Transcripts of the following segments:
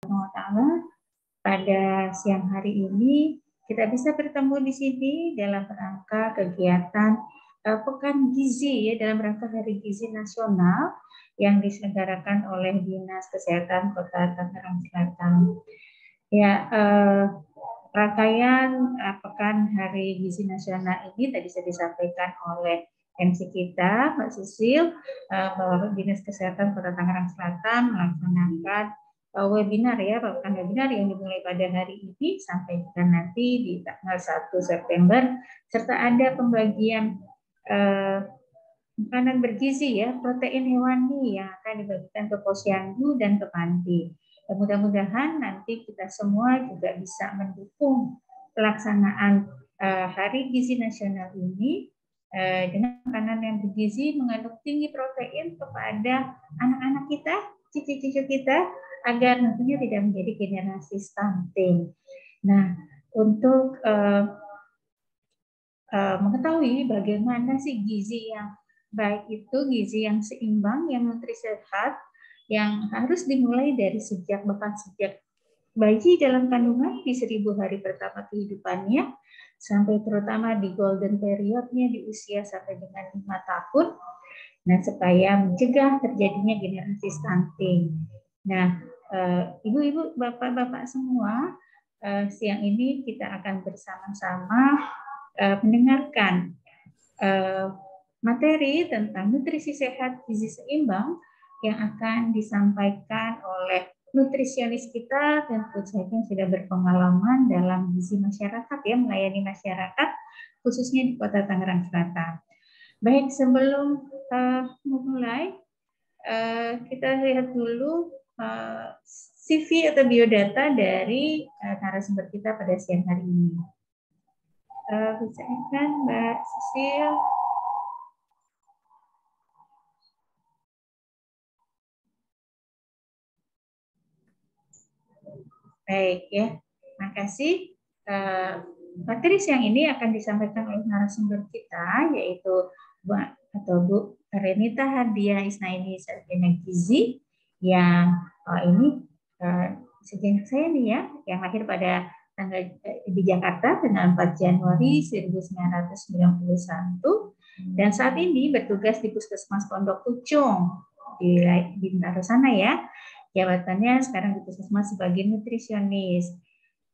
Taala, pada siang hari ini kita bisa bertemu di sini dalam rangka kegiatan Pekan Gizi ya, dalam rangka Hari Gizi Nasional yang diselenggarakan oleh Dinas Kesehatan Kota Tangerang Selatan. Ya, rangkaian Pekan Hari Gizi Nasional ini tadi sudah disampaikan oleh MC kita, Mbak Susil, bahwa Dinas Kesehatan Kota Tangerang Selatan melaksanakan webinar ya, pekan webinar yang dimulai pada hari ini sampai nanti di tanggal 1 September, serta ada pembagian makanan bergizi ya, protein hewani yang akan dibagikan ke posyandu dan ke panti. Mudah-mudahan nanti kita semua juga bisa mendukung pelaksanaan Hari Gizi Nasional ini dengan makanan yang bergizi mengandung tinggi protein kepada anak-anak kita, cucu-cucu kita, agar nantinya tidak menjadi generasi stunting. Nah, untuk mengetahui bagaimana sih gizi yang baik itu, gizi yang seimbang, yang nutrisi sehat, yang harus dimulai dari sejak bayi dalam kandungan di 1000 hari pertama kehidupannya, sampai terutama di golden periodnya di usia sampai dengan 5 tahun. Nah, supaya mencegah terjadinya generasi stunting. Nah, ibu-ibu, bapak-bapak semua, siang ini kita akan bersama-sama mendengarkan materi tentang nutrisi sehat gizi seimbang yang akan disampaikan oleh nutrisionis kita dan food science yang sudah berpengalaman dalam gizi masyarakat ya, melayani masyarakat khususnya di Kota Tangerang Selatan. Baik, sebelum memulai, kita lihat dulu CV atau biodata dari narasumber kita pada siang hari ini. Bisa kan Mbak Susil? Baik ya, makasih. Materi siang ini akan disampaikan oleh narasumber kita, yaitu Bu Renita Hadiah Isnaini Sarjana Gizi, yang ini sejenak saya nih ya, yang lahir pada tanggal di Jakarta tanggal 4 Januari 1991 dan saat ini bertugas di Puskesmas Pondok Pucung di Bintaro sana ya. Jabatannya sekarang di Puskesmas sebagai nutrisionis.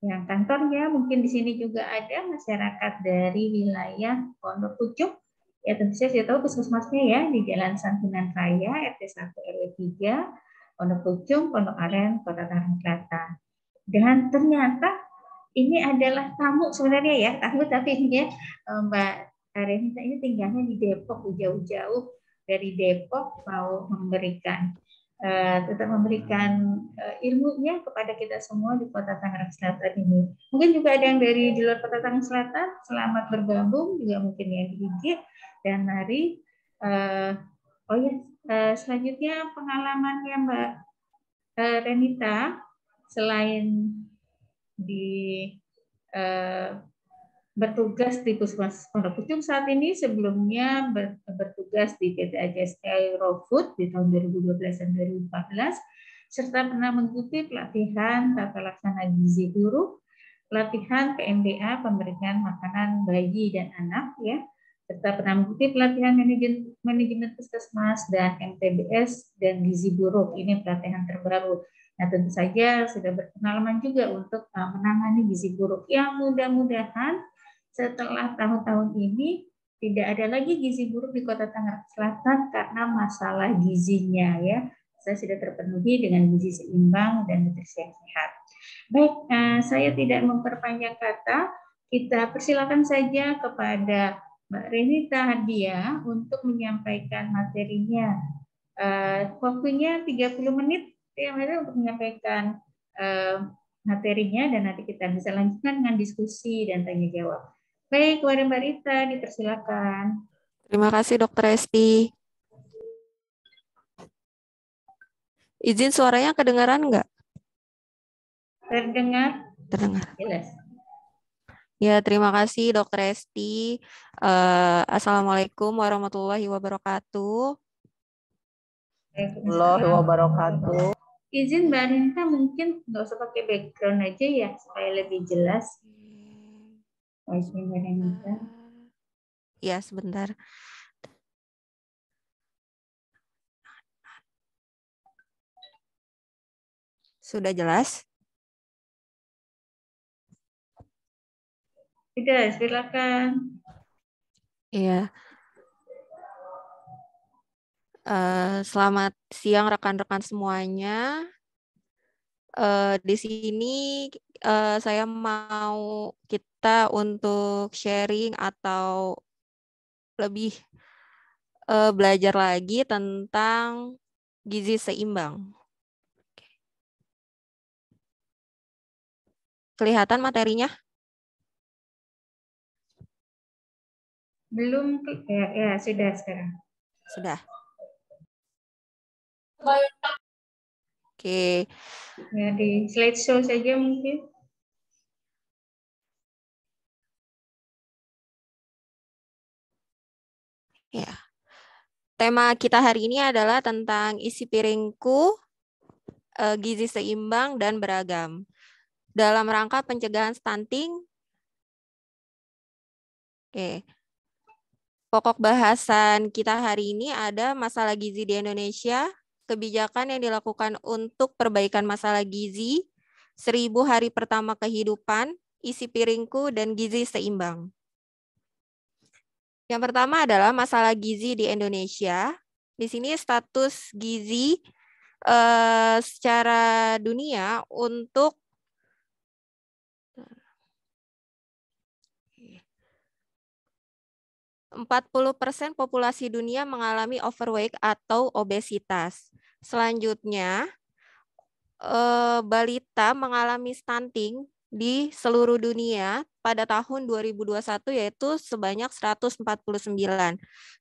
Yang kantornya mungkin di sini juga ada masyarakat dari wilayah Pondok Pucung. Ya tentu saja saya tahu puskesmasnya ya di Jalan Santunan Raya RT 1 RW 3 Pondok Pucung, Pondok Aren, Kota Tangerang Selatan. Dan ternyata ini adalah tamu sebenarnya ya, tamu tapi ini ya Mbak Renita ini tinggalnya di Depok, jauh-jauh dari Depok mau memberikan tetap memberikan ilmunya kepada kita semua di Kota Tangerang Selatan ini. Mungkin juga ada yang dari di luar Kota Tangerang Selatan, selamat bergabung, juga mungkin yang di IG, dan mari, selanjutnya pengalamannya Mbak Renita, selain di bertugas di Puskesmas Pondok Pucung saat ini, sebelumnya bertugas di PT AJSK Aerofood di tahun 2012 dan 2014, serta pernah mengikuti pelatihan tata laksana gizi buruk, pelatihan PMBA pemberian makanan bayi dan anak ya, serta pernah mengikuti pelatihan manajemen puskesmas dan MTBS dan gizi buruk. Ini pelatihan terbaru. Nah, tentu saja sudah berpengalaman juga untuk menangani gizi buruk yang mudah-mudahan setelah tahun-tahun ini tidak ada lagi gizi buruk di Kota Tangerang Selatan karena masalah gizinya ya. Saya sudah terpenuhi dengan gizi seimbang dan nutrisi yang sehat. Baik, saya tidak memperpanjang kata, kita persilakan saja kepada Mbak Renita Hadiah untuk menyampaikan materinya. Waktunya 30 menit ya, untuk menyampaikan materinya dan nanti kita bisa lanjutkan dengan diskusi dan tanya jawab. Baik, kepada Mbak Rita, dipersilakan. Terima kasih Dokter Esti. Izin suaranya kedengaran nggak? Terdengar? Terdengar. Jelas. Ya, terima kasih Dokter Esti. Assalamualaikum warahmatullahi wabarakatuh. Waalaikumsalam wabarakatuh. izin Mbak Aninka mungkin nggak usah pakai background aja ya supaya lebih jelas. Voice Mbak Aninka. Ya, sebentar. Sudah jelas? Sudah, silakan. Iya. Selamat siang rekan-rekan semuanya. Di sini saya mau kita untuk sharing atau lebih belajar lagi tentang gizi seimbang. Kelihatan materinya? Belum, ya, ya sudah sekarang. Sudah. Oke. Ya, di slideshow saja mungkin. Ya. Tema kita hari ini adalah tentang isi piringku, gizi seimbang dan beragam. Dalam rangka pencegahan stunting. Oke. Pokok bahasan kita hari ini ada masalah gizi di Indonesia, kebijakan yang dilakukan untuk perbaikan masalah gizi, 1000 hari pertama kehidupan, isi piringku, dan gizi seimbang. Yang pertama adalah masalah gizi di Indonesia. Di sini status gizi secara dunia untuk 40% populasi dunia mengalami overweight atau obesitas. Selanjutnya, balita mengalami stunting di seluruh dunia pada tahun 2021 yaitu sebanyak 149.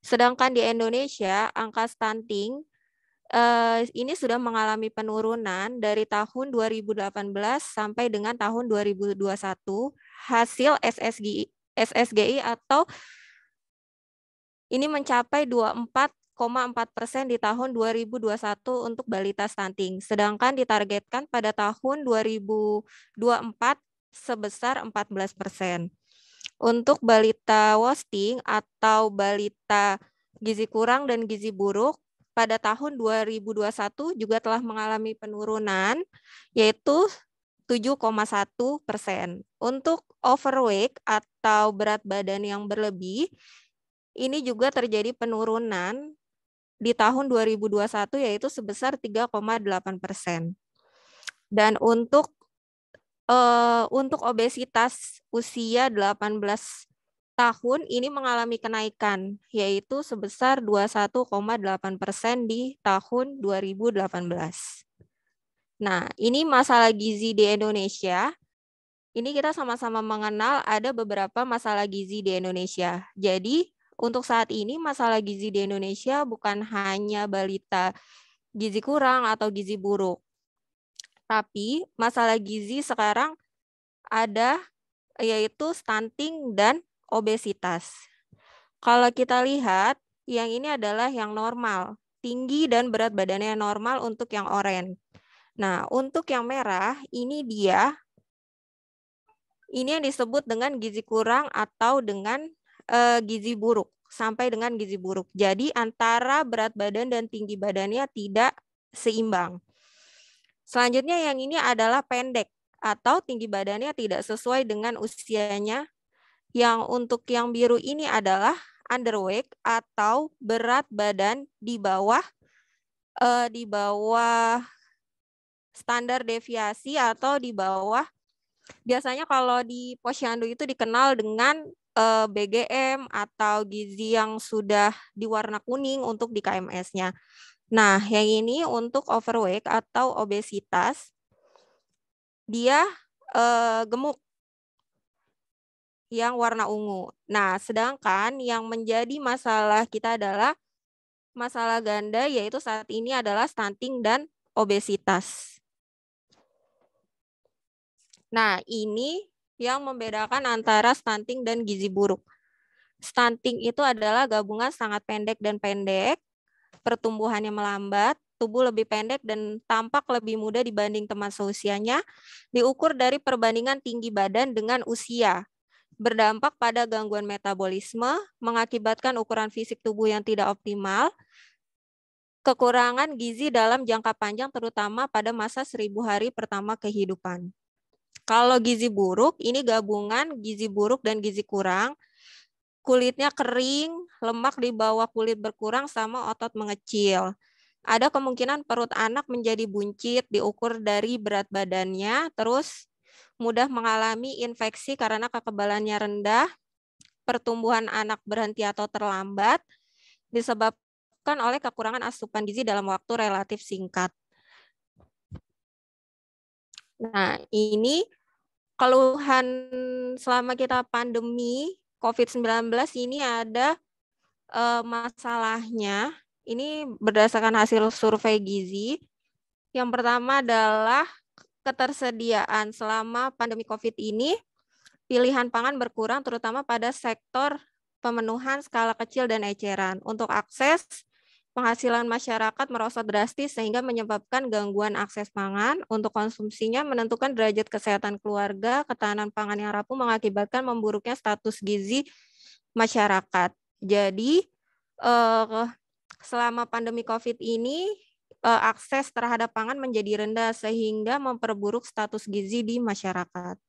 Sedangkan di Indonesia, angka stunting ini sudah mengalami penurunan dari tahun 2018 sampai dengan tahun 2021 hasil SSGI atau ini mencapai 24,4% di tahun 2021 untuk balita stunting, sedangkan ditargetkan pada tahun 2024 sebesar 14%. Untuk balita wasting atau balita gizi kurang dan gizi buruk, pada tahun 2021 juga telah mengalami penurunan, yaitu 7,1%. Untuk overweight atau berat badan yang berlebih, ini juga terjadi penurunan di tahun 2021 yaitu sebesar 3,8%. Dan untuk obesitas usia 18 tahun ini mengalami kenaikan yaitu sebesar 21,8% di tahun 2018. Nah, ini masalah gizi di Indonesia. Ini kita sama-sama mengenal ada beberapa masalah gizi di Indonesia. Jadi, untuk saat ini masalah gizi di Indonesia bukan hanya balita gizi kurang atau gizi buruk. Tapi masalah gizi sekarang ada yaitu stunting dan obesitas. Kalau kita lihat, yang ini adalah yang normal. Tinggi dan berat badannya normal untuk yang oranye. Nah, untuk yang merah, ini yang disebut dengan gizi kurang atau dengan gizi buruk, sampai dengan gizi buruk. Jadi antara berat badan dan tinggi badannya tidak seimbang. Selanjutnya yang ini adalah pendek atau tinggi badannya tidak sesuai dengan usianya. Yang untuk yang biru ini adalah underweight atau berat badan di bawah standar deviasi atau di bawah. Biasanya kalau di posyandu itu dikenal dengan BGM atau gizi yang sudah diwarna kuning untuk di KMS-nya. Nah, yang ini untuk overweight atau obesitas, dia gemuk yang warna ungu. Nah, sedangkan yang menjadi masalah kita adalah masalah ganda, yaitu saat ini adalah stunting dan obesitas. Nah, ini yang membedakan antara stunting dan gizi buruk. Stunting itu adalah gabungan sangat pendek dan pendek, pertumbuhannya melambat, tubuh lebih pendek dan tampak lebih muda dibanding teman seusianya, diukur dari perbandingan tinggi badan dengan usia. Berdampak pada gangguan metabolisme, mengakibatkan ukuran fisik tubuh yang tidak optimal, kekurangan gizi dalam jangka panjang terutama pada masa 1000 hari pertama kehidupan. Kalau gizi buruk, ini gabungan gizi buruk dan gizi kurang. Kulitnya kering, lemak di bawah kulit berkurang, sama otot mengecil. Ada kemungkinan perut anak menjadi buncit, diukur dari berat badannya, terus mudah mengalami infeksi karena kekebalannya rendah, pertumbuhan anak berhenti atau terlambat, disebabkan oleh kekurangan asupan gizi dalam waktu relatif singkat. Nah, ini keluhan selama kita pandemi COVID-19 ini ada masalahnya. Ini berdasarkan hasil survei gizi. Yang pertama adalah ketersediaan selama pandemi COVID ini, pilihan pangan berkurang terutama pada sektor pemenuhan skala kecil dan eceran. Untuk akses, penghasilan masyarakat merosot drastis sehingga menyebabkan gangguan akses pangan. Untuk konsumsinya menentukan derajat kesehatan keluarga, ketahanan pangan yang rapuh mengakibatkan memburuknya status gizi masyarakat. Jadi selama pandemi COVID ini akses terhadap pangan menjadi rendah sehingga memperburuk status gizi di masyarakat.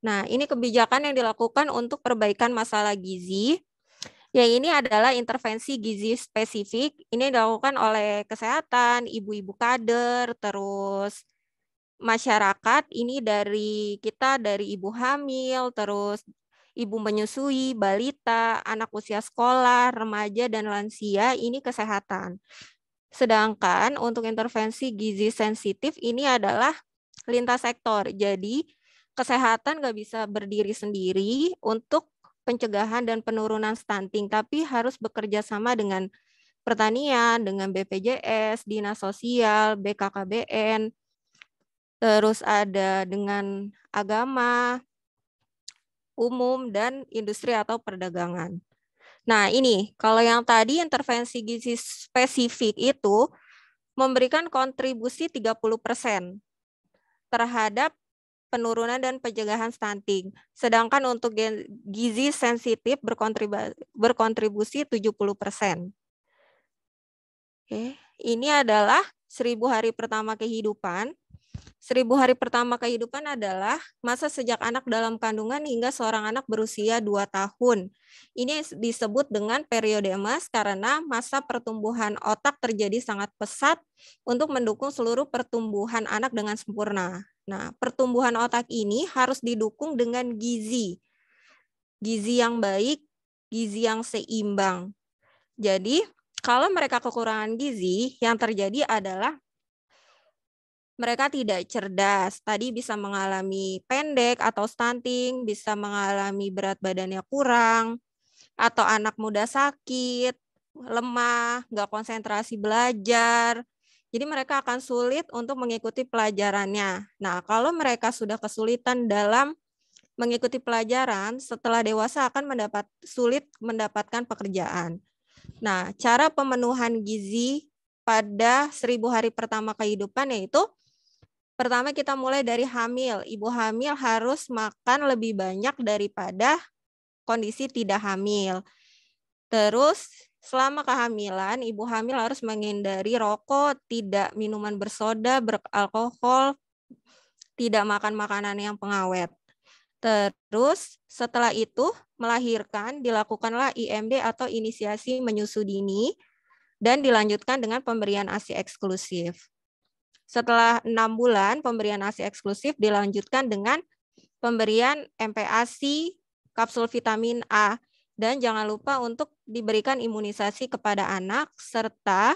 Nah, ini kebijakan yang dilakukan untuk perbaikan masalah gizi. Ya, ini adalah intervensi gizi spesifik. Ini dilakukan oleh kesehatan, ibu-ibu kader, terus masyarakat. Ini dari kita, dari ibu hamil, terus ibu menyusui, balita, anak usia sekolah, remaja, dan lansia. Ini kesehatan. Sedangkan untuk intervensi gizi sensitif ini adalah lintas sektor. Jadi kesehatan nggak bisa berdiri sendiri untuk pencegahan dan penurunan stunting, tapi harus bekerja sama dengan pertanian, dengan BPJS, Dinas Sosial, BKKBN, terus ada dengan agama, umum, dan industri atau perdagangan. Nah, ini kalau yang tadi intervensi gizi spesifik itu memberikan kontribusi 30% terhadap penurunan dan pencegahan stunting. Sedangkan untuk gizi sensitif berkontribusi 70%. Oke, ini adalah 1000 hari pertama kehidupan. 1000 hari pertama kehidupan adalah masa sejak anak dalam kandungan hingga seorang anak berusia 2 tahun. Ini disebut dengan periode emas karena masa pertumbuhan otak terjadi sangat pesat untuk mendukung seluruh pertumbuhan anak dengan sempurna. Nah, pertumbuhan otak ini harus didukung dengan gizi. Gizi yang baik, gizi yang seimbang. Jadi, kalau mereka kekurangan gizi, yang terjadi adalah mereka tidak cerdas. Tadi bisa mengalami pendek atau stunting, bisa mengalami berat badannya kurang, atau anak muda sakit, lemah, nggak konsentrasi belajar. Jadi mereka akan sulit untuk mengikuti pelajarannya. Nah, kalau mereka sudah kesulitan dalam mengikuti pelajaran, setelah dewasa akan sulit mendapatkan pekerjaan. Nah, cara pemenuhan gizi pada 1000 hari pertama kehidupan yaitu pertama kita mulai dari hamil. Ibu hamil harus makan lebih banyak daripada kondisi tidak hamil. Terus selama kehamilan, ibu hamil harus menghindari rokok, tidak minuman bersoda, beralkohol, tidak makan makanan yang pengawet. Terus setelah itu melahirkan, dilakukanlah IMD atau inisiasi menyusu dini dan dilanjutkan dengan pemberian ASI eksklusif. Setelah 6 bulan pemberian ASI eksklusif dilanjutkan dengan pemberian MPASI, kapsul vitamin A, dan jangan lupa untuk diberikan imunisasi kepada anak serta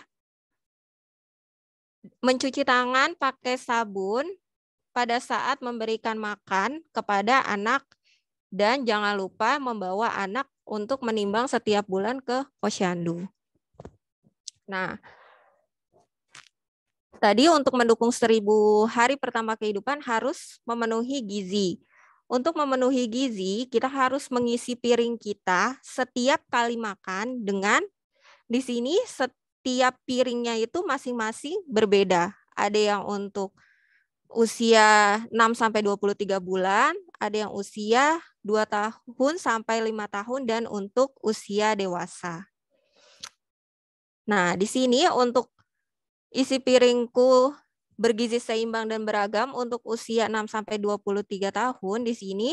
mencuci tangan pakai sabun pada saat memberikan makan kepada anak dan jangan lupa membawa anak untuk menimbang setiap bulan ke posyandu. Nah, tadi untuk mendukung 1000 hari pertama kehidupan harus memenuhi gizi. Untuk memenuhi gizi, kita harus mengisi piring kita setiap kali makan dengan di sini tiap piringnya itu masing-masing berbeda. Ada yang untuk usia 6-23 bulan, ada yang usia 2 tahun sampai 5 tahun, dan untuk usia dewasa. Nah, di sini untuk isi piringku bergizi seimbang dan beragam untuk usia 6-23 tahun, di sini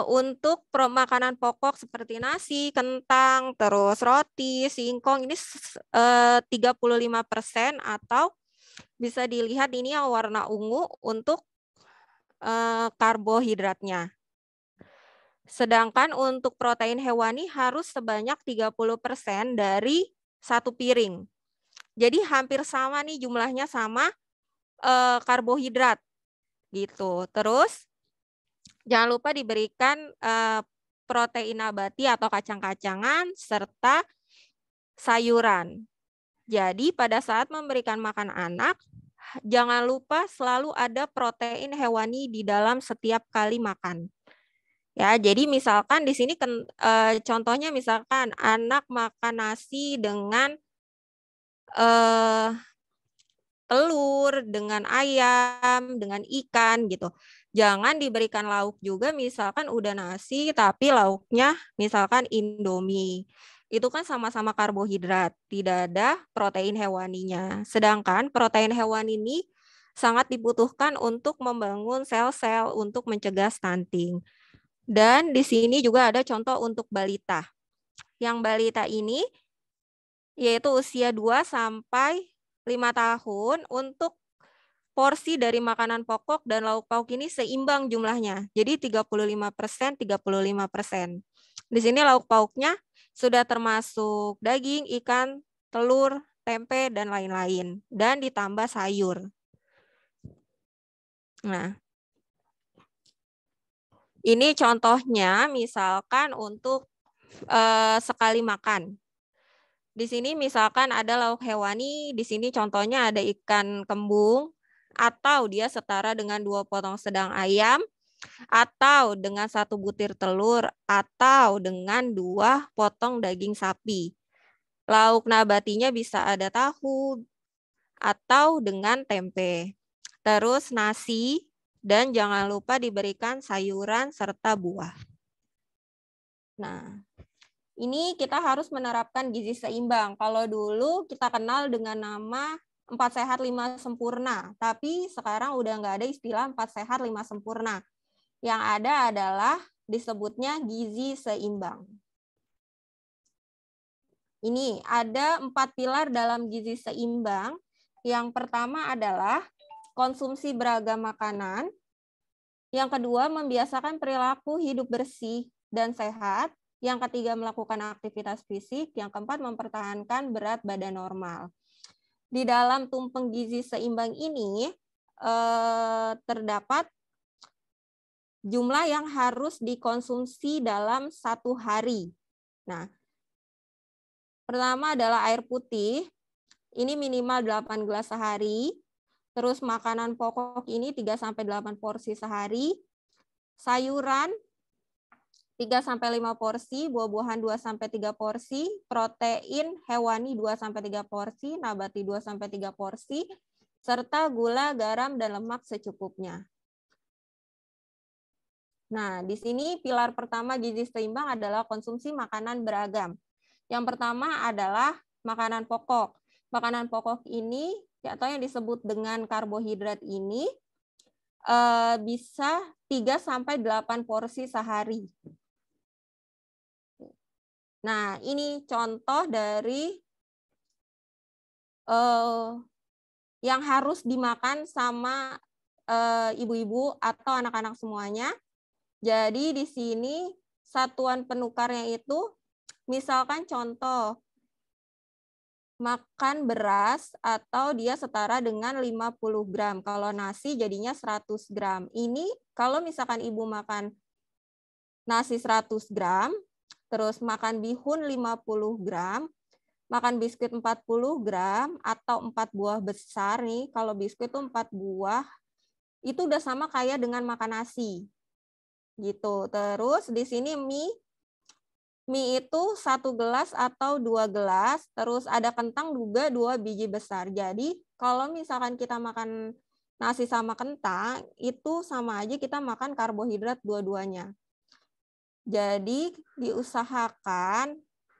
untuk makanan pokok seperti nasi, kentang, terus roti, singkong ini 35%, atau bisa dilihat ini yang warna ungu untuk karbohidratnya. Sedangkan untuk protein hewani harus sebanyak 30% dari satu piring. Jadi hampir sama nih jumlahnya sama karbohidrat gitu. Terus jangan lupa diberikan protein nabati atau kacang-kacangan serta sayuran. Jadi pada saat memberikan makan anak, jangan lupa selalu ada protein hewani di dalam setiap kali makan. Ya, jadi misalkan di sini contohnya misalkan anak makan nasi dengan telur, dengan ayam, dengan ikan gitu. Jangan diberikan lauk juga, misalkan udah nasi tapi lauknya misalkan Indomie. Itu kan sama-sama karbohidrat, tidak ada protein hewaninya. Sedangkan protein hewani ini sangat dibutuhkan untuk membangun sel-sel untuk mencegah stunting. Dan di sini juga ada contoh untuk balita. Yang balita ini yaitu usia 2 sampai 5 tahun, untuk porsi dari makanan pokok dan lauk pauk ini seimbang jumlahnya. Jadi 35%, 35%. Di sini lauk pauknya sudah termasuk daging, ikan, telur, tempe, dan lain-lain. Dan ditambah sayur. Nah, ini contohnya misalkan untuk sekali makan. Di sini misalkan ada lauk hewani, di sini contohnya ada ikan kembung, atau dia setara dengan 2 potong sedang ayam, atau dengan 1 butir telur, atau dengan 2 potong daging sapi. Lauk nabatinya bisa ada tahu, atau dengan tempe. Terus nasi, dan jangan lupa diberikan sayuran serta buah. Nah, ini kita harus menerapkan gizi seimbang. Kalau dulu kita kenal dengan nama 4 sehat 5 sempurna, tapi sekarang udah nggak ada istilah 4 sehat 5 sempurna. Yang ada adalah disebutnya gizi seimbang. Ini ada 4 pilar dalam gizi seimbang. Yang pertama adalah konsumsi beragam makanan. Yang kedua, membiasakan perilaku hidup bersih dan sehat. Yang ketiga, melakukan aktivitas fisik. Yang keempat, mempertahankan berat badan normal. Di dalam tumpeng gizi seimbang ini terdapat jumlah yang harus dikonsumsi dalam 1 hari. Nah, pertama adalah air putih. Ini minimal 8 gelas sehari. Terus makanan pokok ini 3-8 porsi sehari. Sayuran 3-5 porsi, buah-buahan 2-3 porsi, protein hewani 2-3 porsi, nabati 2-3 porsi, serta gula, garam, dan lemak secukupnya. Nah, di sini pilar pertama gizi seimbang adalah konsumsi makanan beragam. Yang pertama adalah makanan pokok. Makanan pokok ini, atau yang disebut dengan karbohidrat ini, bisa 3-8 porsi sehari. Nah, ini contoh dari yang harus dimakan sama ibu-ibu atau anak-anak semuanya. Jadi di sini satuan penukarnya itu, misalkan contoh, makan beras atau dia setara dengan 50 gram. Kalau nasi jadinya 100 gram. Ini kalau misalkan ibu makan nasi 100 gram, terus makan bihun 50 gram, makan biskuit 40 gram, atau 4 buah besar nih, kalau biskuit itu 4 buah, itu udah sama kayak dengan makan nasi. Gitu. Terus di sini mie mie itu 1 gelas atau 2 gelas, terus ada kentang juga 2 biji besar. Jadi kalau misalkan kita makan nasi sama kentang, itu sama aja kita makan karbohidrat dua-duanya. Jadi diusahakan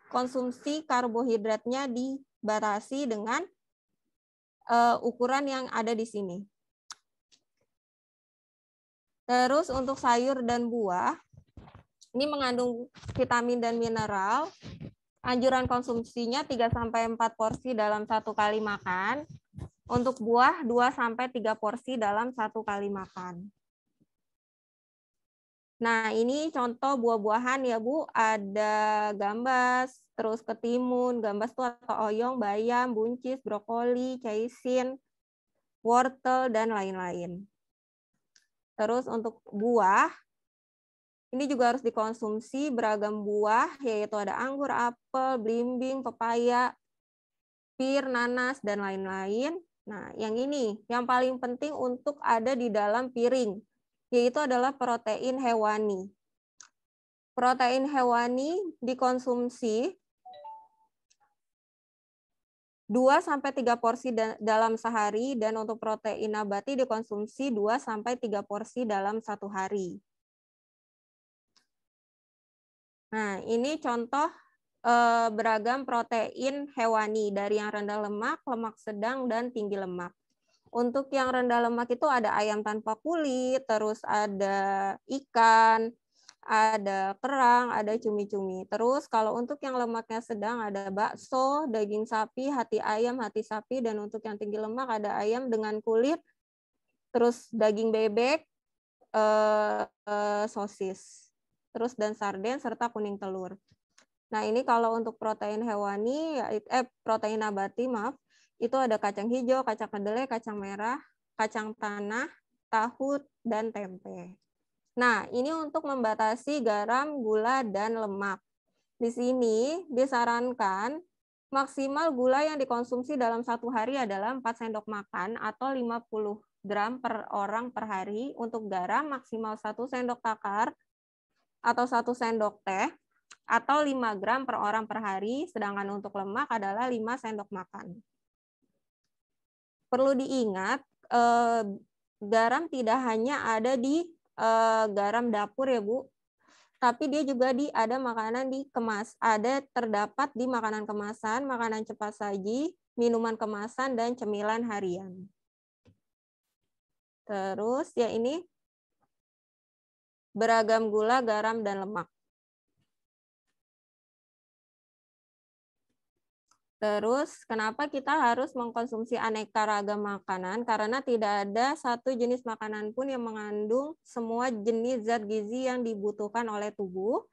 konsumsi karbohidratnya dibatasi dengan ukuran yang ada di sini. Terus untuk sayur dan buah, ini mengandung vitamin dan mineral. Anjuran konsumsinya 3-4 porsi dalam 1 kali makan. Untuk buah 2-3 porsi dalam 1 kali makan. Nah, ini contoh buah-buahan ya, Bu. Ada gambas, terus ketimun, gambas itu atau oyong, bayam, buncis, brokoli, caisin, wortel, dan lain-lain. Terus untuk buah, ini juga harus dikonsumsi beragam buah, yaitu ada anggur, apel, belimbing, pepaya, pir, nanas, dan lain-lain. Nah, yang ini, yang paling penting untuk ada di dalam piring, yaitu adalah protein hewani. Protein hewani dikonsumsi 2-3 porsi dalam sehari, dan untuk protein nabati dikonsumsi 2-3 porsi dalam 1 hari. Nah, ini contoh beragam protein hewani dari yang rendah lemak, lemak sedang, dan tinggi lemak. Untuk yang rendah lemak itu ada ayam tanpa kulit, terus ada ikan, ada kerang, ada cumi-cumi. Terus kalau untuk yang lemaknya sedang ada bakso, daging sapi, hati ayam, hati sapi, dan untuk yang tinggi lemak ada ayam dengan kulit, terus daging bebek, sosis, terus dan sarden serta kuning telur. Nah, ini kalau untuk protein hewani, protein nabati, maaf, itu ada kacang hijau, kacang kedelai, kacang merah, kacang tanah, tahu, dan tempe. Nah, ini untuk membatasi garam, gula, dan lemak. Di sini disarankan maksimal gula yang dikonsumsi dalam 1 hari adalah 4 sendok makan atau 50 gram per orang per hari. Untuk garam maksimal 1 sendok takar atau 1 sendok teh atau 5 gram per orang per hari, sedangkan untuk lemak adalah 5 sendok makan. Perlu diingat, garam tidak hanya ada di garam dapur ya, Bu, tapi dia juga ada makanan terdapat di makanan kemasan, makanan cepat saji, minuman kemasan, dan cemilan harian. Terus ya ini beragam gula, garam, dan lemak. Terus, kenapa kita harus mengkonsumsi aneka ragam makanan? Karena tidak ada satu jenis makanan pun yang mengandung semua jenis zat gizi yang dibutuhkan oleh tubuh.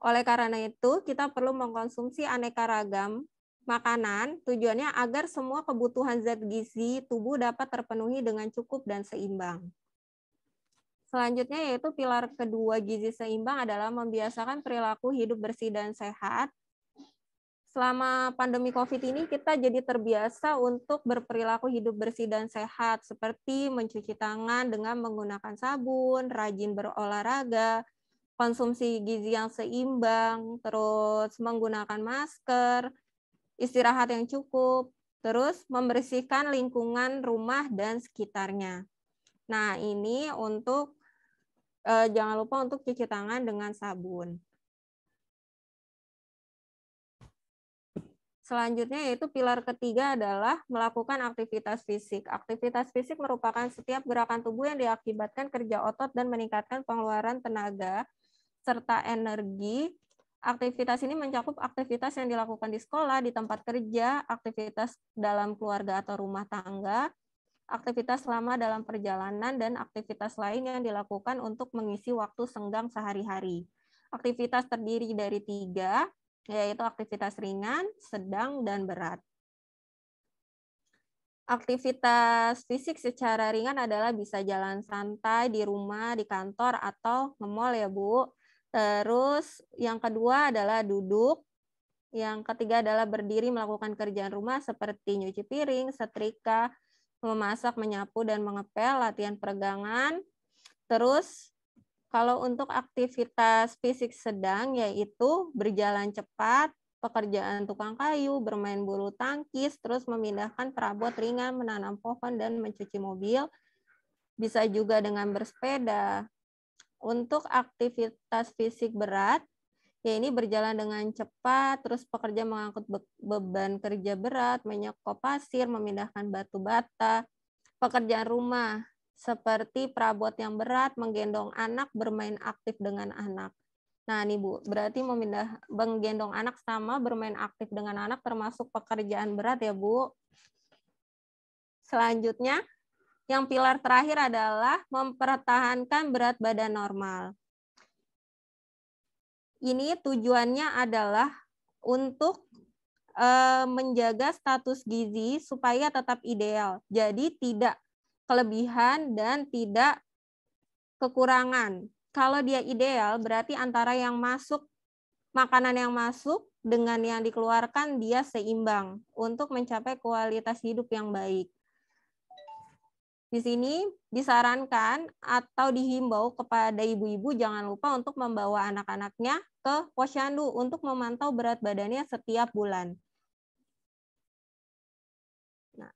Oleh karena itu, kita perlu mengkonsumsi aneka ragam makanan, tujuannya agar semua kebutuhan zat gizi tubuh dapat terpenuhi dengan cukup dan seimbang. Selanjutnya yaitu pilar kedua gizi seimbang adalah membiasakan perilaku hidup bersih dan sehat. Selama pandemi COVID ini kita jadi terbiasa untuk berperilaku hidup bersih dan sehat, seperti mencuci tangan dengan menggunakan sabun, rajin berolahraga, konsumsi gizi yang seimbang, terus menggunakan masker, istirahat yang cukup, terus membersihkan lingkungan rumah dan sekitarnya. Nah, ini untuk jangan lupa untuk cuci tangan dengan sabun. Selanjutnya yaitu pilar ketiga adalah melakukan aktivitas fisik. Aktivitas fisik merupakan setiap gerakan tubuh yang diakibatkan kerja otot dan meningkatkan pengeluaran tenaga serta energi. Aktivitas ini mencakup aktivitas yang dilakukan di sekolah, di tempat kerja, aktivitas dalam keluarga atau rumah tangga, aktivitas selama dalam perjalanan, dan aktivitas lain yang dilakukan untuk mengisi waktu senggang sehari-hari. Aktivitas terdiri dari 3, yaitu aktivitas ringan, sedang, dan berat. Aktivitas fisik secara ringan adalah bisa jalan santai di rumah, di kantor, atau nge-mall ya, Bu. Terus yang kedua adalah duduk. Yang ketiga adalah berdiri melakukan kerjaan rumah seperti nyuci piring, setrika, memasak, menyapu, dan mengepel, latihan peregangan. Terus Kalau untuk aktivitas fisik sedang yaitu berjalan cepat, pekerjaan tukang kayu, bermain bulu tangkis, terus memindahkan perabot ringan, menanam pohon, dan mencuci mobil. Bisa juga dengan bersepeda. Untuk aktivitas fisik berat, ya ini berjalan dengan cepat, terus pekerja mengangkut beban kerja berat, menyekop pasir, memindahkan batu bata. Pekerjaan rumah, seperti perabot yang berat, menggendong anak, bermain aktif dengan anak. Nah, nih Bu, berarti menggendong anak sama bermain aktif dengan anak termasuk pekerjaan berat ya, Bu. Selanjutnya, yang pilar terakhir adalah mempertahankan berat badan normal. Ini tujuannya adalah untuk menjaga status gizi supaya tetap ideal. Jadi tidak kelebihan dan tidak kekurangan. Kalau dia ideal, berarti antara yang masuk, makanan yang masuk dengan yang dikeluarkan dia seimbang untuk mencapai kualitas hidup yang baik. Di sini disarankan atau dihimbau kepada ibu-ibu jangan lupa untuk membawa anak-anaknya ke posyandu untuk memantau berat badannya setiap bulan. Nah,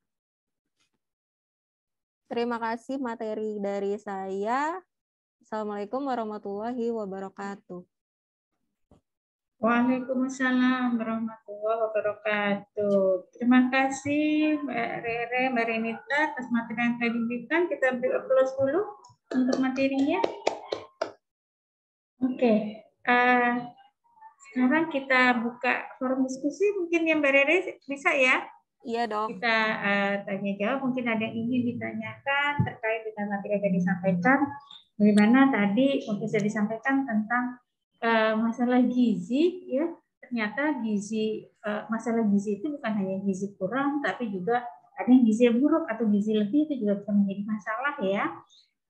terima kasih materi dari saya. Assalamualaikum warahmatullahi wabarakatuh. Waalaikumsalam warahmatullahi wabarakatuh. Terima kasih Mbak Rere, Mbak Renita atas materi yang telah diberikan. Kita beri aplaus dulu untuk materinya. Oke, sekarang kita buka forum diskusi. Mungkin yang Mbak Rere bisa ya? Iya dong. Kita tanya jawab. Mungkin ada yang ingin ditanyakan terkait dengan materi yang tadi disampaikan. Bagaimana tadi mungkin sudah disampaikan tentang masalah gizi, ya ternyata masalah gizi itu bukan hanya gizi kurang, tapi juga ada yang gizi buruk atau gizi lebih, itu juga bisa menjadi masalah ya.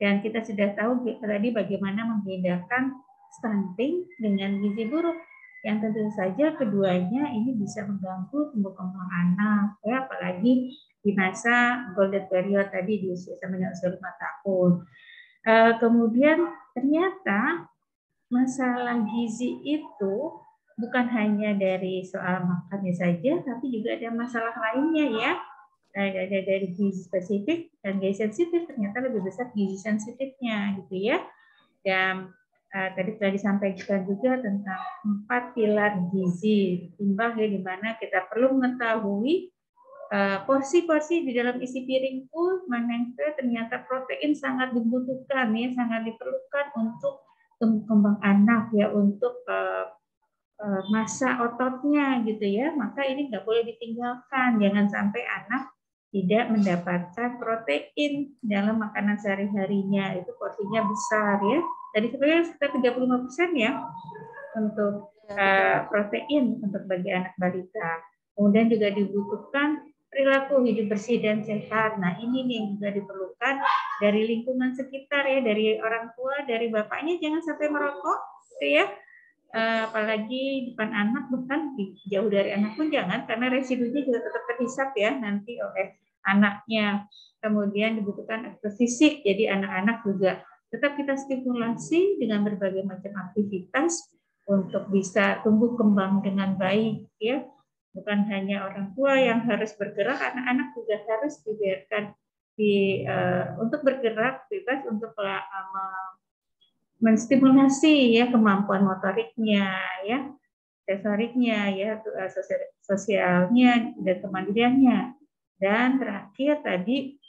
Dan kita sudah tahu tadi bagaimana membedakan stunting dengan gizi buruk, yang tentu saja keduanya ini bisa mengganggu tumbuh kembang anak, ya apalagi di masa golden period tadi di usia sampai usia 5 tahun. Kemudian ternyata masalah gizi itu bukan hanya dari soal makannya saja, tapi juga ada masalah lainnya ya. Ada dari gizi spesifik dan gizi sensitif, ternyata lebih besar gizi sensitifnya gitu ya. Dan tadi telah disampaikan juga tentang 4 pilar gizi seimbang ya, di mana kita perlu mengetahui porsi-porsi di dalam isi piringku mana yang ternyata protein sangat dibutuhkan ya, sangat diperlukan untuk tumbuh kembang anak ya, untuk masa ototnya gitu ya, maka ini nggak boleh ditinggalkan. Jangan sampai anak tidak mendapatkan protein dalam makanan sehari-harinya, itu porsinya besar ya. Tadi sebenarnya sekitar 35% ya untuk protein untuk bagi anak balita. Kemudian juga dibutuhkan perilaku hidup bersih dan sehat. Nah, ini nih yang juga diperlukan dari lingkungan sekitar ya, dari orang tua, dari bapaknya jangan sampai merokok, gitu ya. Apalagi depan anak, bahkan jauh dari anak pun jangan, karena residunya juga tetap terhisap ya nanti oleh anaknya. Kemudian dibutuhkan aktivitas fisik, jadi anak-anak juga tetap kita stimulasi dengan berbagai macam aktivitas untuk bisa tumbuh kembang dengan baik ya. Bukan hanya orang tua yang harus bergerak, anak-anak juga harus dibiarkan untuk bergerak bebas, untuk menstimulasi ya kemampuan motoriknya ya, sensoriknya ya, sosialnya dan kemandiriannya. Dan terakhir tadi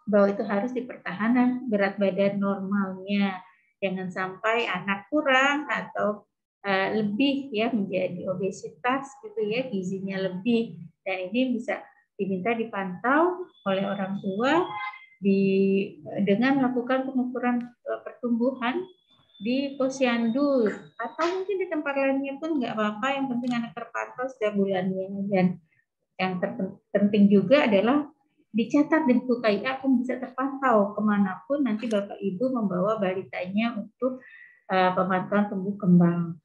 bahwa itu harus dipertahankan berat badan normalnya, jangan sampai anak kurang atau lebih ya menjadi obesitas gitu ya, gizinya lebih, dan ini bisa diminta dipantau oleh orang tua dengan melakukan pengukuran pertumbuhan di posyandu atau mungkin di tempat lainnya pun nggak apa-apa, yang penting anak terpantau setiap bulannya. Dan yang terpenting juga adalah dicatat di buku KIA pun bisa terpantau kemanapun nanti Bapak Ibu membawa balitanya untuk pemantauan tumbuh kembang.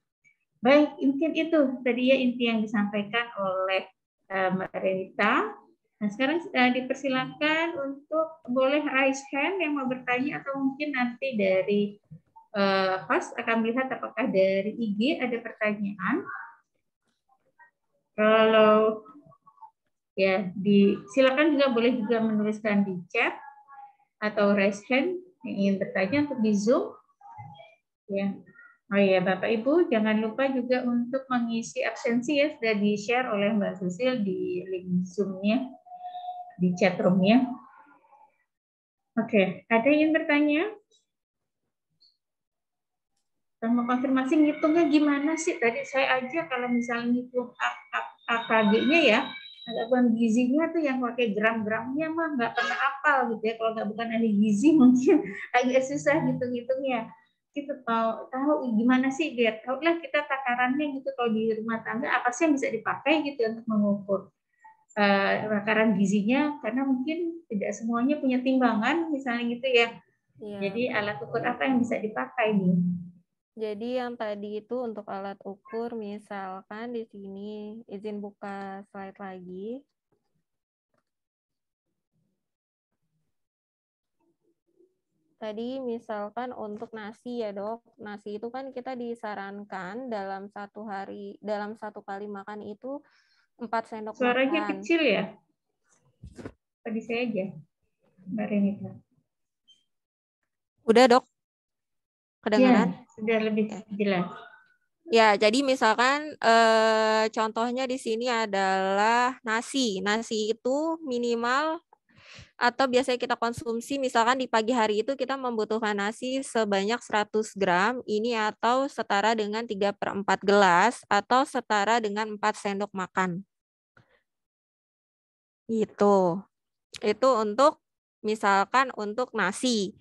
Baik, mungkin itu tadi ya inti yang disampaikan oleh Mbak Renita. Nah, sekarang dipersilakan untuk boleh raise hand yang mau bertanya, atau mungkin nanti dari host akan melihat apakah dari IG ada pertanyaan. Kalau ya, silakan juga boleh juga menuliskan di chat atau raise hand yang ingin bertanya untuk di Zoom. Ya. Oh ya, Bapak Ibu, jangan lupa juga untuk mengisi absensi ya, sudah di-share oleh Mbak Susil di link Zoom-nya, di chat room-nya. Oke, ada yang bertanya? Mau konfirmasi ngitungnya gimana sih? Tadi saya aja kalau misalnya ngitung AKG-nya ya, gangguan gizinya tuh yang pakai gram-gramnya mah nggak pernah hafal gitu ya. Kalau nggak bukan ahli gizi mungkin agak susah gitu-ngitungnya. Kita tahu gimana sih biar tahu lah kita takarannya gitu kalau di rumah tangga apa sih yang bisa dipakai gitu untuk mengukur takaran gizinya, karena mungkin tidak semuanya punya timbangan misalnya gitu ya. Iya. Jadi alat ukur apa yang bisa dipakai nih? Jadi yang tadi itu untuk alat ukur, misalkan di sini izin buka slide lagi. Tadi misalkan untuk nasi ya dok, nasi itu kan kita disarankan dalam satu hari, dalam satu kali makan itu 4 sendok Suaranya makan. kecil ya? Tadi saya aja, Mbak Renita. Udah dok? Kedengaran? Ya, sudah lebih jelas. Ya, jadi misalkan contohnya di sini adalah nasi. Nasi itu minimal atau biasanya kita konsumsi misalkan di pagi hari itu kita membutuhkan nasi sebanyak 100 gram ini atau setara dengan 3/4 gelas atau setara dengan 4 sendok makan. Gitu. Itu untuk misalkan untuk nasi.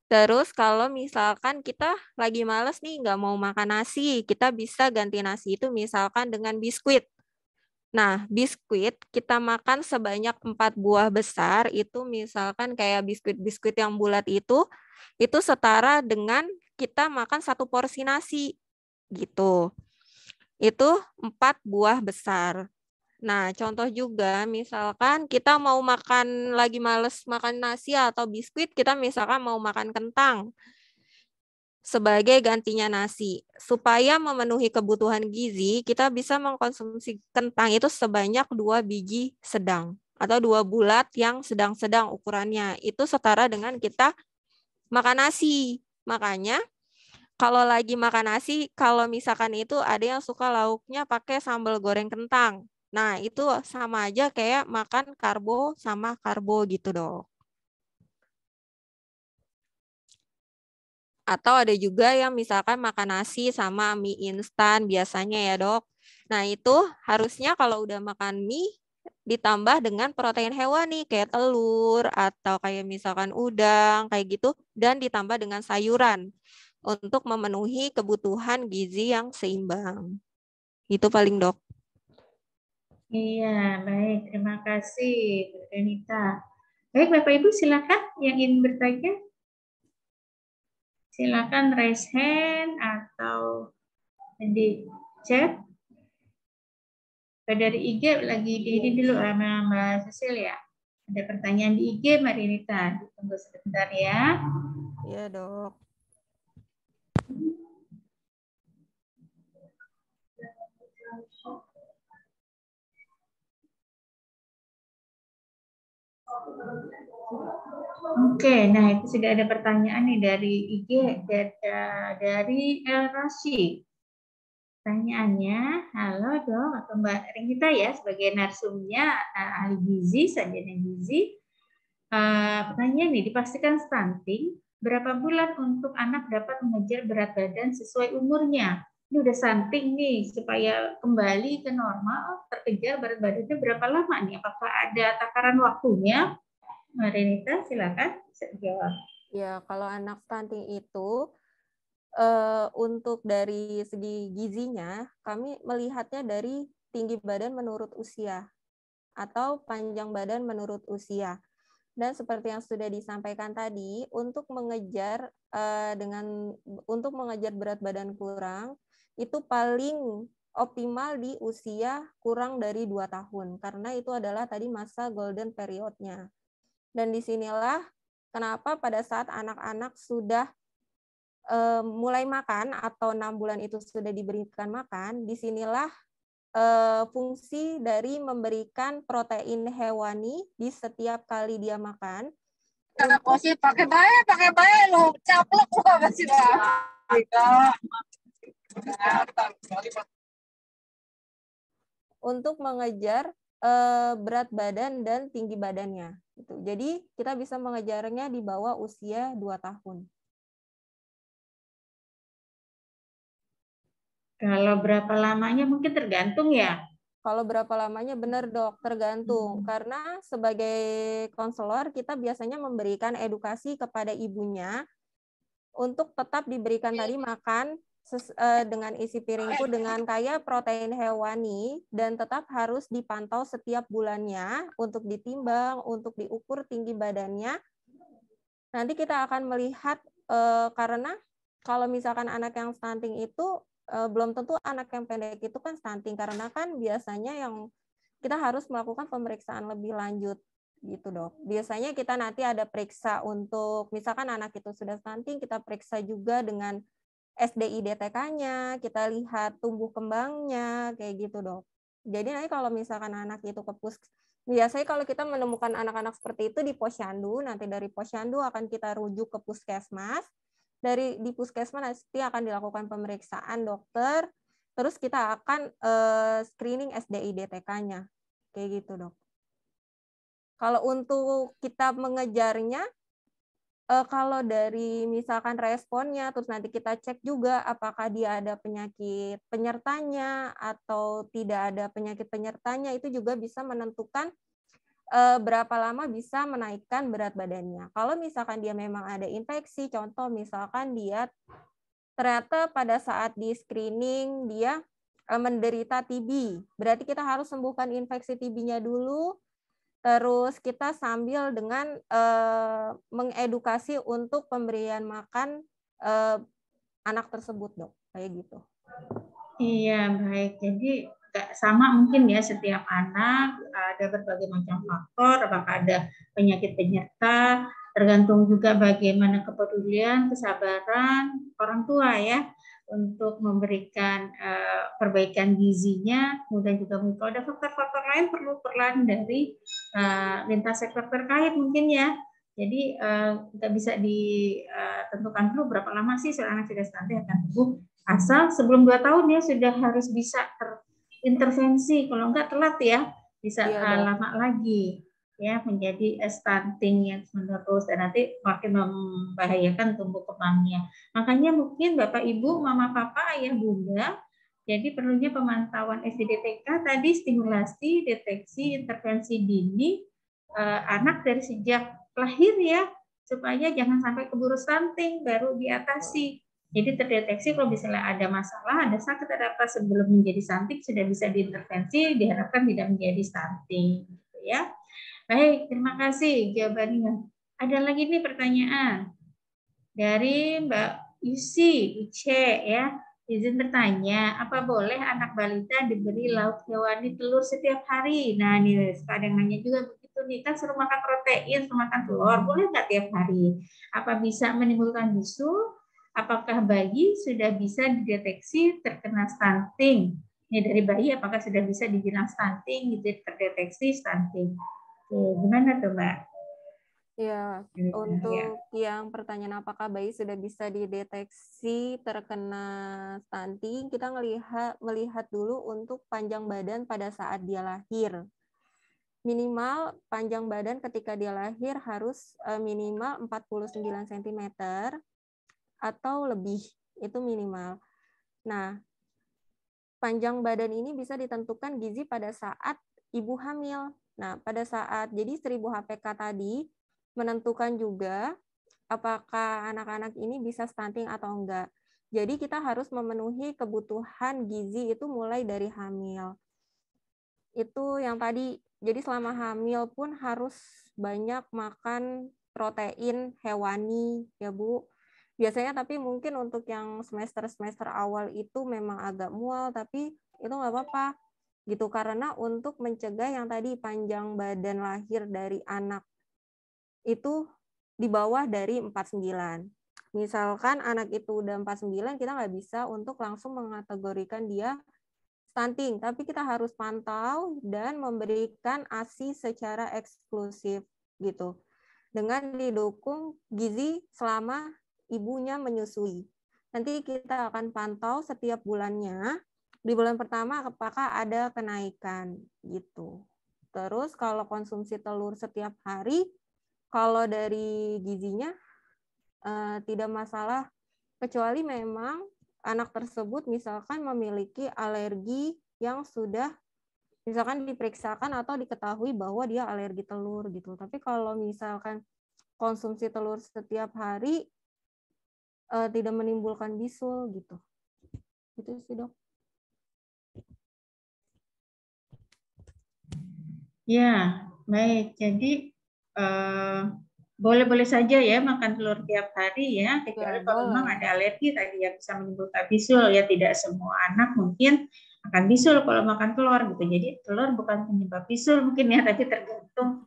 Terus kalau misalkan kita lagi males nih nggak mau makan nasi, kita bisa ganti nasi itu misalkan dengan biskuit. Nah, biskuit kita makan sebanyak 4 buah besar, itu misalkan kayak biskuit-biskuit yang bulat itu setara dengan kita makan 1 porsi nasi, gitu. Itu 4 buah besar. Nah, contoh juga misalkan kita mau makan, lagi males makan nasi atau biskuit, kita misalkan mau makan kentang sebagai gantinya nasi. Supaya memenuhi kebutuhan gizi, kita bisa mengkonsumsi kentang itu sebanyak 2 biji sedang atau 2 bulat yang sedang-sedang ukurannya. Itu setara dengan kita makan nasi. Makanya kalau lagi makan nasi, kalau misalkan itu ada yang suka lauknya pakai sambal goreng kentang. Nah, itu sama aja kayak makan karbo sama karbo gitu dong. Atau ada juga yang misalkan makan nasi sama mie instan biasanya ya dok. Nah itu harusnya kalau udah makan mie ditambah dengan protein hewani kayak telur atau kayak misalkan udang kayak gitu dan ditambah dengan sayuran untuk memenuhi kebutuhan gizi yang seimbang. Itu paling dok. Iya, baik. Terima kasih, Bu Renita. Baik, Bapak Ibu silakan yang ingin bertanya. Silakan raise hand atau di chat. Dari IG lagi di ini dulu sama Mbak Susil ya. Ada pertanyaan di IG, Mbak Renita. Tunggu sebentar ya. Iya dok. Oke, nah itu sudah ada pertanyaan nih dari IG dari El Rashid. Pertanyaannya, halo dong, atau Mbak Renita ya sebagai narsumnya ahli gizi, sarjana gizi. Pertanyaan nih, dipastikan stunting, berapa bulan untuk anak dapat mengejar berat badan sesuai umurnya? Ini udah stunting nih, supaya kembali ke normal, terkejar berat badannya berapa lama nih? Apakah ada takaran waktunya? Mbak Renita, silakan bisa dijawab. Ya kalau anak stunting itu untuk dari segi gizinya, kami melihatnya dari tinggi badan menurut usia atau panjang badan menurut usia. Dan seperti yang sudah disampaikan tadi, untuk mengejar untuk mengejar berat badan kurang itu paling optimal di usia kurang dari 2 tahun karena itu adalah tadi masa golden periodnya. Dan disinilah kenapa pada saat anak-anak sudah mulai makan atau 6 bulan itu sudah diberikan makan, disinilah fungsi dari memberikan protein hewani di setiap kali dia makan. Masih pakai baik lo caplok juga masih untuk mengejar berat badan dan tinggi badannya. Gitu. Jadi kita bisa mengejarnya di bawah usia 2 tahun. Kalau berapa lamanya mungkin tergantung ya. Kalau berapa lamanya benar dok, tergantung. Karena sebagai konselor kita biasanya memberikan edukasi kepada ibunya untuk tetap diberikan tadi makan dengan isi piringku dengan kaya protein hewani dan tetap harus dipantau setiap bulannya untuk ditimbang, untuk diukur tinggi badannya. Nanti kita akan melihat karena kalau misalkan anak yang stunting itu belum tentu anak yang pendek itu kan stunting karena kan biasanya yang kita harus melakukan pemeriksaan lebih lanjut gitu dok. Biasanya kita nanti ada periksa untuk misalkan anak itu sudah stunting, kita periksa juga dengan SDI-DTK-nya, kita lihat tumbuh kembangnya kayak gitu dok. Jadi nanti kalau misalkan anak itu ke biasanya kalau kita menemukan anak-anak seperti itu di posyandu, nanti dari posyandu akan kita rujuk ke puskesmas. Di puskesmas nanti akan dilakukan pemeriksaan dokter, terus kita akan screening SDI-DTK-nya. Kayak gitu, dok. Kalau untuk kita mengejarnya, kalau dari misalkan responnya, terus nanti kita cek juga apakah dia ada penyakit penyertanya atau tidak ada penyakit penyertanya, itu juga bisa menentukan berapa lama bisa menaikkan berat badannya. Kalau misalkan dia memang ada infeksi, contoh misalkan dia ternyata pada saat di screening dia menderita TB, berarti kita harus sembuhkan infeksi TB-nya dulu, terus kita sambil dengan mengedukasi untuk pemberian makan anak tersebut, dok, kayak gitu. Iya, baik. Jadi sama mungkin ya setiap anak ada berbagai macam faktor, apakah ada penyakit penyerta, tergantung juga bagaimana kepedulian, kesabaran orang tua ya untuk memberikan perbaikan gizinya, kemudian juga kalau ada faktor-faktor lain perlu peran dari lintas sektor terkait mungkin ya. Jadi kita bisa ditentukan dulu berapa lama sih seorang anak sudah stunting akan tumbuh. Asal sebelum 2 tahun ya sudah harus bisa terintervensi, kalau enggak telat ya, bisa lama lagi ya menjadi stunting yang menerus dan nanti makin membahayakan tumbuh kembangnya. Makanya mungkin Bapak Ibu, Mama Papa, Ayah Bunda, jadi perlunya pemantauan SDDTK tadi, stimulasi, deteksi, intervensi dini anak dari sejak lahir ya, supaya jangan sampai keburu stunting baru diatasi. Jadi terdeteksi kalau misalnya ada masalah, ada sakit, ada apa sebelum menjadi stunting sudah bisa diintervensi, diharapkan tidak menjadi stunting, gitu ya. Baik, terima kasih jawabannya. Ada lagi nih pertanyaan dari Mbak Yusi Uce ya. Izin bertanya, apa boleh anak balita diberi lauk hewani telur setiap hari? Nah, nih kadang nanya juga begitu nih, kan suruh makan protein, suruh makan telur, boleh nggak tiap hari? Apa bisa menimbulkan bisul? Apakah bayi sudah bisa dideteksi terkena stunting? Ini dari bayi apakah sudah bisa dibilang stunting, gitu, terdeteksi stunting? Oke, gimana tuh Mbak? Ya, untuk yang pertanyaan apakah bayi sudah bisa dideteksi terkena stunting, kita melihat dulu untuk panjang badan pada saat dia lahir. Minimal panjang badan ketika dia lahir harus minimal 49 cm atau lebih, itu minimal. Nah, panjang badan ini bisa ditentukan gizi pada saat ibu hamil. Nah, pada saat, jadi 1000 HPK tadi menentukan juga apakah anak-anak ini bisa stunting atau enggak. Jadi kita harus memenuhi kebutuhan gizi itu mulai dari hamil. Itu yang tadi, jadi selama hamil pun harus banyak makan protein hewani ya Bu. Biasanya tapi mungkin untuk yang semester-semester awal itu memang agak mual, tapi itu nggak apa-apa gitu, karena untuk mencegah yang tadi panjang badan lahir dari anak itu di bawah dari 49. Misalkan anak itu udah 49, kita nggak bisa untuk langsung mengategorikan dia stunting, tapi kita harus pantau dan memberikan ASI secara eksklusif gitu. Dengan didukung gizi selama ibunya menyusui. Nanti kita akan pantau setiap bulannya. Di bulan pertama apakah ada kenaikan gitu. Terus kalau konsumsi telur setiap hari, kalau dari gizinya tidak masalah, kecuali memang anak tersebut misalkan memiliki alergi yang sudah misalkan diperiksakan atau diketahui bahwa dia alergi telur gitu. Tapi kalau misalkan konsumsi telur setiap hari tidak menimbulkan bisul gitu. Itu sih, Dok. Ya, baik. Jadi boleh-boleh saja ya makan telur tiap hari ya, kecuali Ya, kalau memang boleh. ada alergi tadi yang bisa menimbulkan bisul ya. Tidak semua anak mungkin akan bisul kalau makan telur gitu. Jadi telur bukan penyebab bisul mungkin ya, tapi tergantung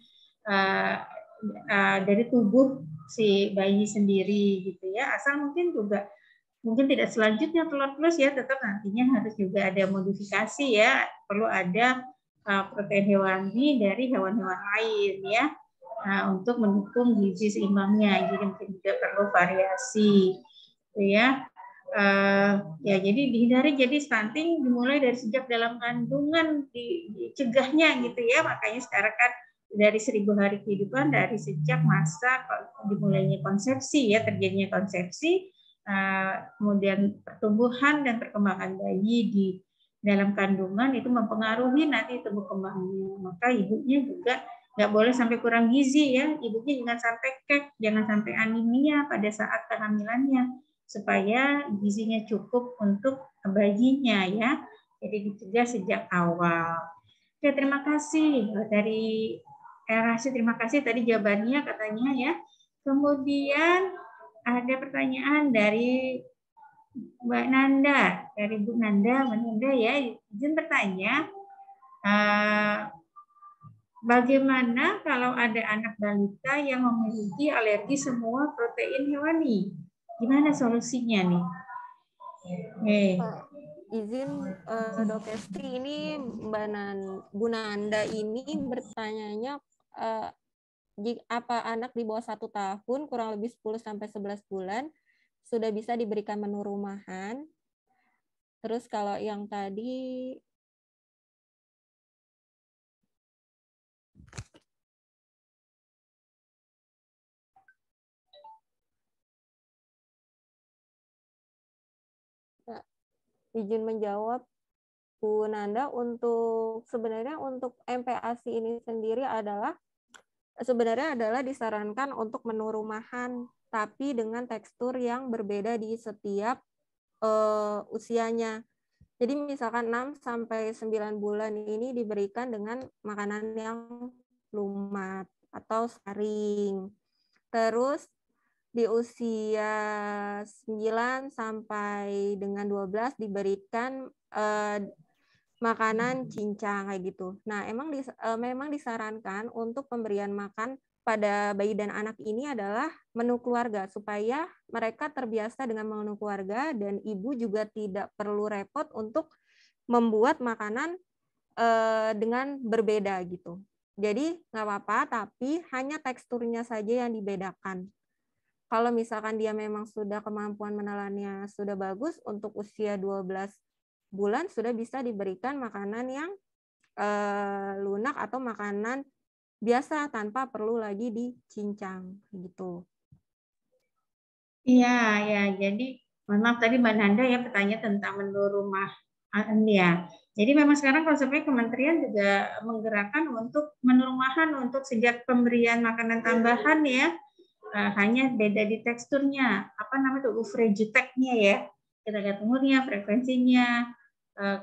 dari tubuh si bayi sendiri gitu ya. Asal mungkin juga mungkin tidak selanjutnya telur plus ya, tetap nantinya harus juga ada modifikasi ya. Perlu ada protein hewani dari hewan-hewan lain ya, untuk mendukung gizi seimbangnya. Jadi mungkin juga perlu variasi, gitu ya. Ya jadi dihindari jadi stunting dimulai dari sejak dalam kandungan, dicegahnya gitu ya. Makanya sekarang kan dari 1000 hari kehidupan, dari sejak masa dimulainya konsepsi ya, terjadinya konsepsi, kemudian pertumbuhan dan perkembangan bayi di dalam kandungan itu mempengaruhi nanti tumbuh kembangnya. Maka ibunya juga nggak boleh sampai kurang gizi ya, ibunya jangan sampai kek, jangan sampai anemia pada saat kehamilannya, supaya gizinya cukup untuk bayinya ya. Jadi dicegah sejak awal. Oke, terima kasih dari Rasi, terima kasih tadi jawabannya katanya ya. Kemudian ada pertanyaan dari Mbak Nanda, dari Bu Nanda, Mbak Nanda ya, izin bertanya, bagaimana kalau ada anak balita yang memiliki alergi semua protein hewani? Gimana solusinya nih? Izin Dok Esti, ini Bu Nanda ini bertanyanya apa anak di bawah 1 tahun kurang lebih 10-11 bulan sudah bisa diberikan menu rumahan. Terus kalau yang tadi izin menjawab Bu Nanda, sebenarnya untuk MPASI ini sendiri sebenarnya adalah disarankan untuk menu rumahan, tapi dengan tekstur yang berbeda di setiap usianya. Jadi misalkan 6-9 bulan ini diberikan dengan makanan yang lumat atau saring. Terus di usia 9 sampai dengan 12 diberikan makanan cincang kayak gitu. Nah, memang disarankan untuk pemberian makan pada bayi dan anak ini adalah menu keluarga supaya mereka terbiasa dengan menu keluarga dan ibu juga tidak perlu repot untuk membuat makanan dengan berbeda gitu. Jadi nggak apa-apa, tapi hanya teksturnya saja yang dibedakan. Kalau misalkan dia memang sudah kemampuan menelannya sudah bagus, untuk usia 12 bulan sudah bisa diberikan makanan yang lunak atau makanan biasa tanpa perlu lagi dicincang gitu. Iya, ya. Jadi maaf tadi Mbak Nanda ya bertanya tentang menu rumah ya. Jadi memang sekarang konsepnya kementerian juga menggerakkan untuk menu rumahan untuk sejak pemberian makanan tambahan ya. Hanya beda di teksturnya. Apa namanya tuh ufrejuteknya ya. Kita lihat umurnya, frekuensinya,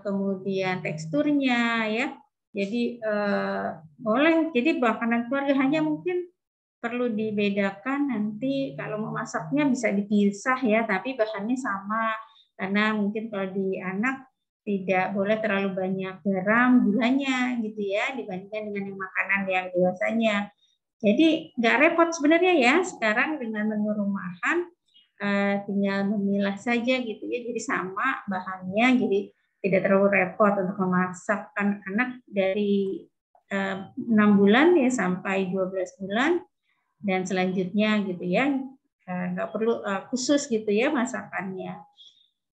kemudian teksturnya ya. Jadi boleh. Jadi makanan keluarga hanya mungkin perlu dibedakan nanti kalau mau masaknya bisa dipisah ya, tapi bahannya sama. Karena mungkin kalau di anak tidak boleh terlalu banyak garam, gulanya gitu ya, dibandingkan dengan yang makanan yang biasanya. Jadi nggak repot sebenarnya ya sekarang dengan menu rumahan, tinggal memilah saja gitu ya. Jadi sama bahannya, jadi tidak terlalu repot untuk memasakkan anak dari 6 bulan ya sampai 12 bulan dan selanjutnya gitu ya. Nggak perlu khusus gitu ya masakannya.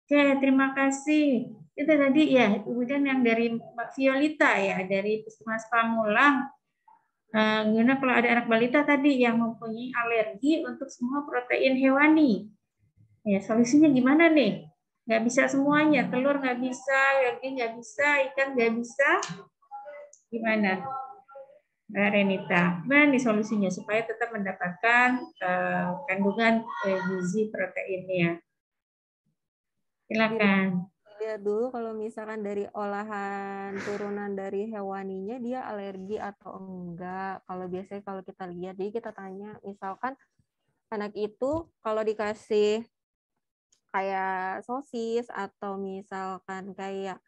Oke, terima kasih. Itu tadi ya, kemudian yang dari Mbak Violita ya, dari Puskesmas Pamulang. Gimana kalau ada anak balita tadi yang mempunyai alergi untuk semua protein hewani? Ya, solusinya gimana nih? Nggak bisa semuanya, telur nggak bisa, daging nggak bisa, ikan nggak bisa. Gimana, Mbak Renita? Gimana nih solusinya supaya tetap mendapatkan kandungan gizi proteinnya? Silakan. Lihat dulu kalau misalkan dari olahan turunan dari hewaninya dia alergi atau enggak. Kalau biasanya kalau kita lihat, jadi kita tanya, misalkan anak itu kalau dikasih kayak sosis atau misalkan kayak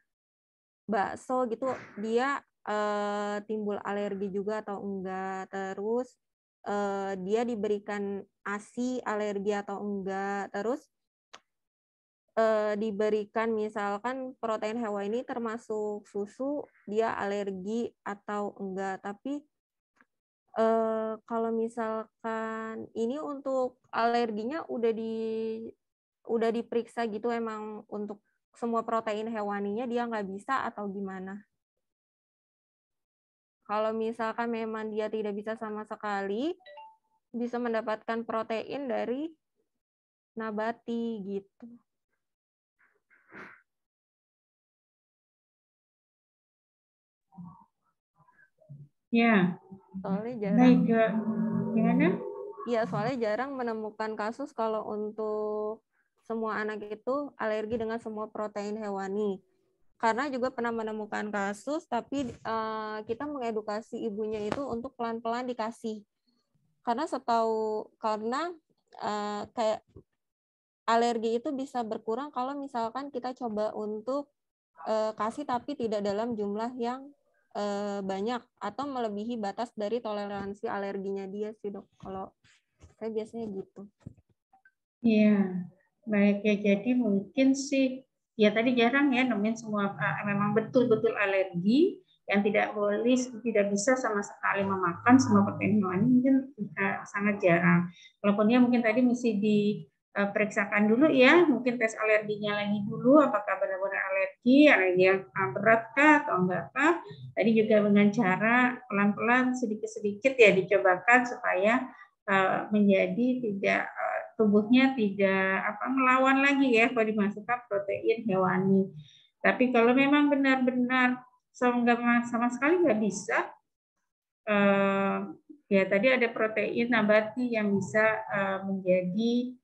bakso gitu, dia timbul alergi juga atau enggak. Terus dia diberikan ASI alergi atau enggak. Terus diberikan misalkan protein hewani termasuk susu, dia alergi atau enggak. Tapi kalau misalkan ini untuk alerginya udah diperiksa gitu, emang untuk semua protein hewaninya dia nggak bisa atau gimana? Kalau misalkan memang dia tidak bisa sama sekali, bisa mendapatkan protein dari nabati gitu. Ya. Soalnya jarang. Baik, gimana? Iya, soalnya jarang menemukan kasus kalau untuk semua anak itu alergi dengan semua protein hewani. Karena juga pernah menemukan kasus, tapi kita mengedukasi ibunya itu untuk pelan-pelan dikasih. Karena kayak alergi itu bisa berkurang kalau misalkan kita coba untuk kasih tapi tidak dalam jumlah yang banyak atau melebihi batas dari toleransi alerginya dia sih, Dok. Kalau saya biasanya gitu. Iya, baik ya. Jadi mungkin sih ya tadi jarang ya nemuin semua memang betul-betul alergi yang tidak boleh, tidak bisa sama sekali memakan semua protein hewani, mungkin sangat jarang. Walaupun ya mungkin tadi mesti diperiksakan dulu ya, mungkin tes alerginya lagi dulu, apakah benar-benar alergi yang berat kah atau enggak kah. Tadi juga dengan cara pelan-pelan sedikit-sedikit ya dicobakan supaya menjadi tidak tubuhnya tidak melawan lagi ya kalau dimasukkan protein hewani. Tapi kalau memang benar-benar sama sekali nggak bisa, ya tadi ada protein nabati yang bisa menjadi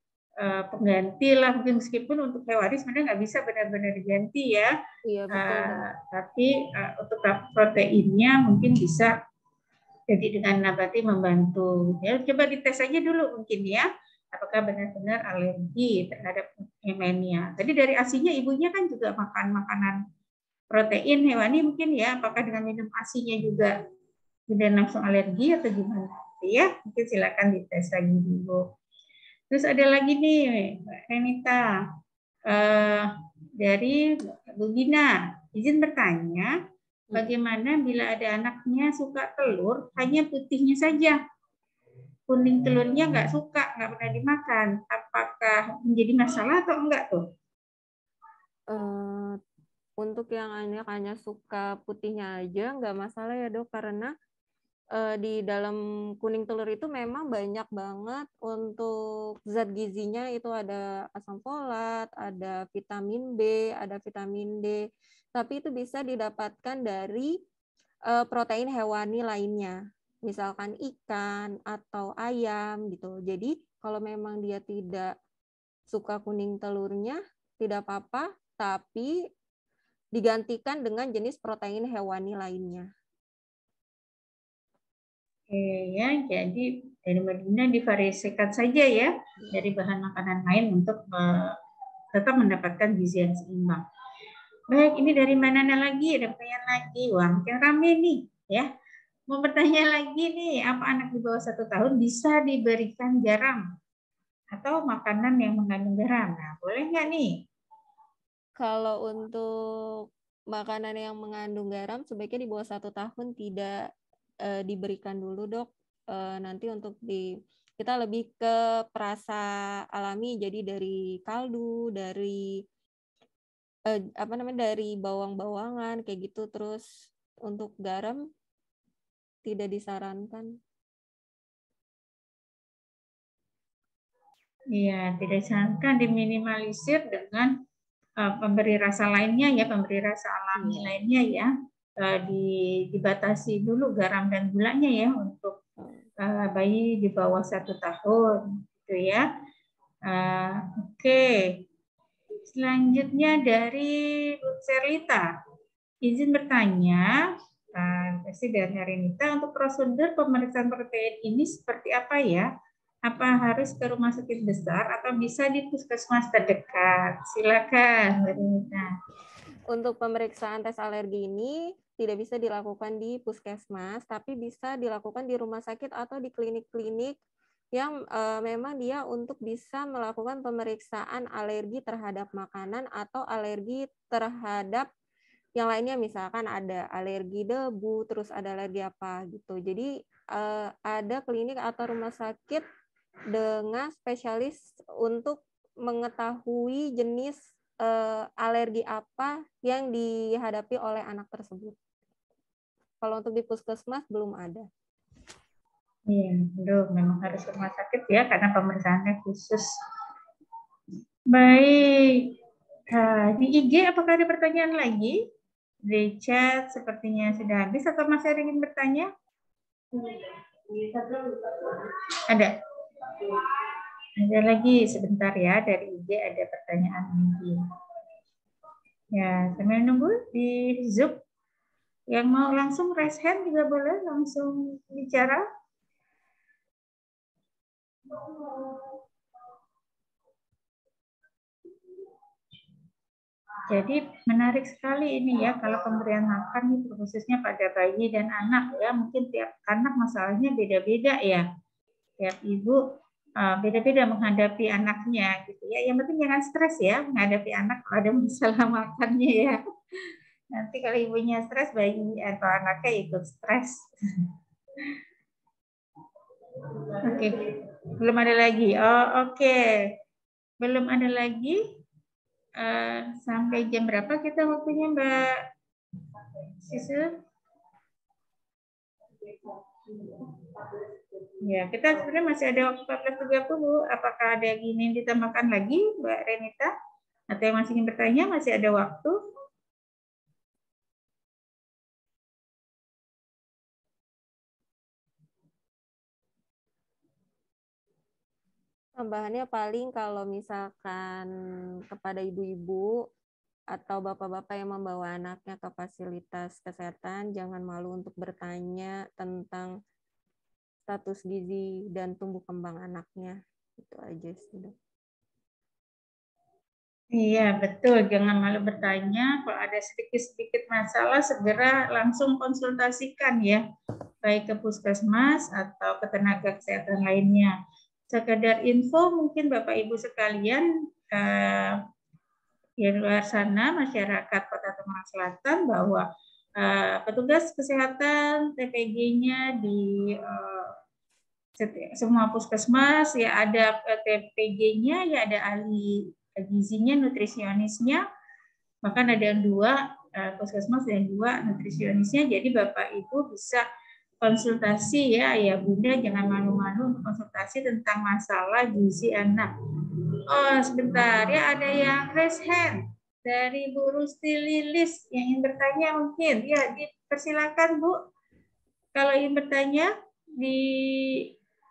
pengganti lah, mungkin meskipun untuk hewani sebenarnya nggak bisa benar-benar diganti ya. Iya, betul. Tapi untuk proteinnya mungkin bisa jadi dengan nabati membantu. Ya, coba dites aja dulu mungkin ya, apakah benar-benar alergi terhadap hewani. Tadi dari ASINya ibunya kan juga makan makanan protein hewani mungkin ya, apakah dengan minum ASINya juga kemudian langsung alergi atau gimana? Ya, mungkin silakan dites lagi dulu. Terus ada lagi nih, Mbak Renita, dari Bu Gina, izin bertanya, bagaimana bila ada anaknya suka telur, hanya putihnya saja, kuning telurnya nggak suka, nggak pernah dimakan, apakah menjadi masalah atau enggak tuh? Untuk yang hanya suka putihnya aja nggak masalah ya, Dok, karena di dalam kuning telur itu memang banyak banget untuk zat gizinya, itu ada asam folat, ada vitamin B, ada vitamin D, tapi itu bisa didapatkan dari protein hewani lainnya, misalkan ikan atau ayam gitu. Jadi kalau memang dia tidak suka kuning telurnya, tidak apa-apa, tapi digantikan dengan jenis protein hewani lainnya. Ya, jadi dari Madinah divariasikan saja ya dari bahan makanan lain untuk tetap mendapatkan gizi yang seimbang. Baik, ini dari mana lagi? Ada pertanyaan lagi. Wah, makin rame nih ya. Mau bertanya lagi nih, apa anak di bawah 1 tahun bisa diberikan garam? atau makanan yang mengandung garam. Nah, boleh nggak nih? Kalau untuk makanan yang mengandung garam sebaiknya di bawah 1 tahun tidak diberikan dulu, Dok. Nanti untuk kita lebih ke perasa alami, jadi dari kaldu, dari dari bawang-bawangan kayak gitu. Terus untuk garam tidak disarankan. Iya, tidak disarankan, diminimalisir dengan pemberi rasa lainnya ya, pemberi rasa alami lainnya ya. Dibatasi dulu garam dan gulanya ya untuk bayi di bawah 1 tahun, gitu ya. Oke. Selanjutnya dari Bu Serlita, izin bertanya, pasti dari Renita, untuk prosedur pemeriksaan protein ini seperti apa ya? Apa harus ke rumah sakit besar atau bisa di puskesmas terdekat? Silakan, Renita. Untuk pemeriksaan tes alergi ini tidak bisa dilakukan di puskesmas, tapi bisa dilakukan di rumah sakit atau di klinik-klinik yang memang dia untuk bisa melakukan pemeriksaan alergi terhadap makanan atau alergi terhadap yang lainnya, misalkan ada alergi debu, terus ada alergi apa gitu. Jadi ada klinik atau rumah sakit dengan spesialis untuk mengetahui jenis alergi apa yang dihadapi oleh anak tersebut. Kalau untuk di puskesmas belum ada. Iya, belum. Memang harus rumah sakit ya, karena pemeriksaannya khusus. Baik. Di IG apakah ada pertanyaan lagi? Di chat sepertinya sudah habis atau masih ada yang ingin bertanya? Ada. Ada lagi sebentar ya, dari IG ada pertanyaan lagi. Ya, sambil nunggu di Zoom. Yang mau langsung raise hand juga boleh langsung bicara. Jadi menarik sekali ini ya, kalau pemberian makan itu khususnya pada bayi dan anak ya, mungkin tiap anak masalahnya beda-beda ya. Tiap ibu beda-beda menghadapi anaknya gitu ya. Yang penting jangan stres ya menghadapi anak kalau ada masalah makannya ya. Nanti kalau ibunya stres, bayi atau anaknya ikut stres. Oke, belum ada lagi. Oh, oke. Belum ada lagi. Sampai jam berapa kita waktunya, Mbak Sisu? Ya, kita sebenarnya masih ada waktu 14.30. Apakah ada yang ingin ditambahkan lagi, Mbak Renita? Atau yang masih ingin bertanya, masih ada waktu? Tambahannya paling kalau misalkan kepada ibu-ibu atau bapak-bapak yang membawa anaknya ke fasilitas kesehatan, jangan malu untuk bertanya tentang status gizi dan tumbuh kembang anaknya. Itu aja sih, Dok. Iya, betul. Jangan malu bertanya. Kalau ada sedikit-sedikit masalah, segera langsung konsultasikan ya. Baik ke puskesmas atau ke tenaga kesehatan lainnya. Sekedar info mungkin Bapak Ibu sekalian, di luar sana, masyarakat Kota Tangerang Selatan, bahwa petugas kesehatan TPG-nya di semua puskesmas ya ada TPG-nya, ya ada ahli gizinya, nutrisionisnya, bahkan ada 2 puskesmas dan 2 nutrisionisnya. Jadi Bapak Ibu bisa konsultasi ya Bunda, jangan malu-malu untuk konsultasi tentang masalah gizi anak. Oh, sebentar ya, ada yang raise hand dari Bu Rusti Lilis yang ingin bertanya mungkin. Ya, dipersilakan Bu. Kalau ingin bertanya di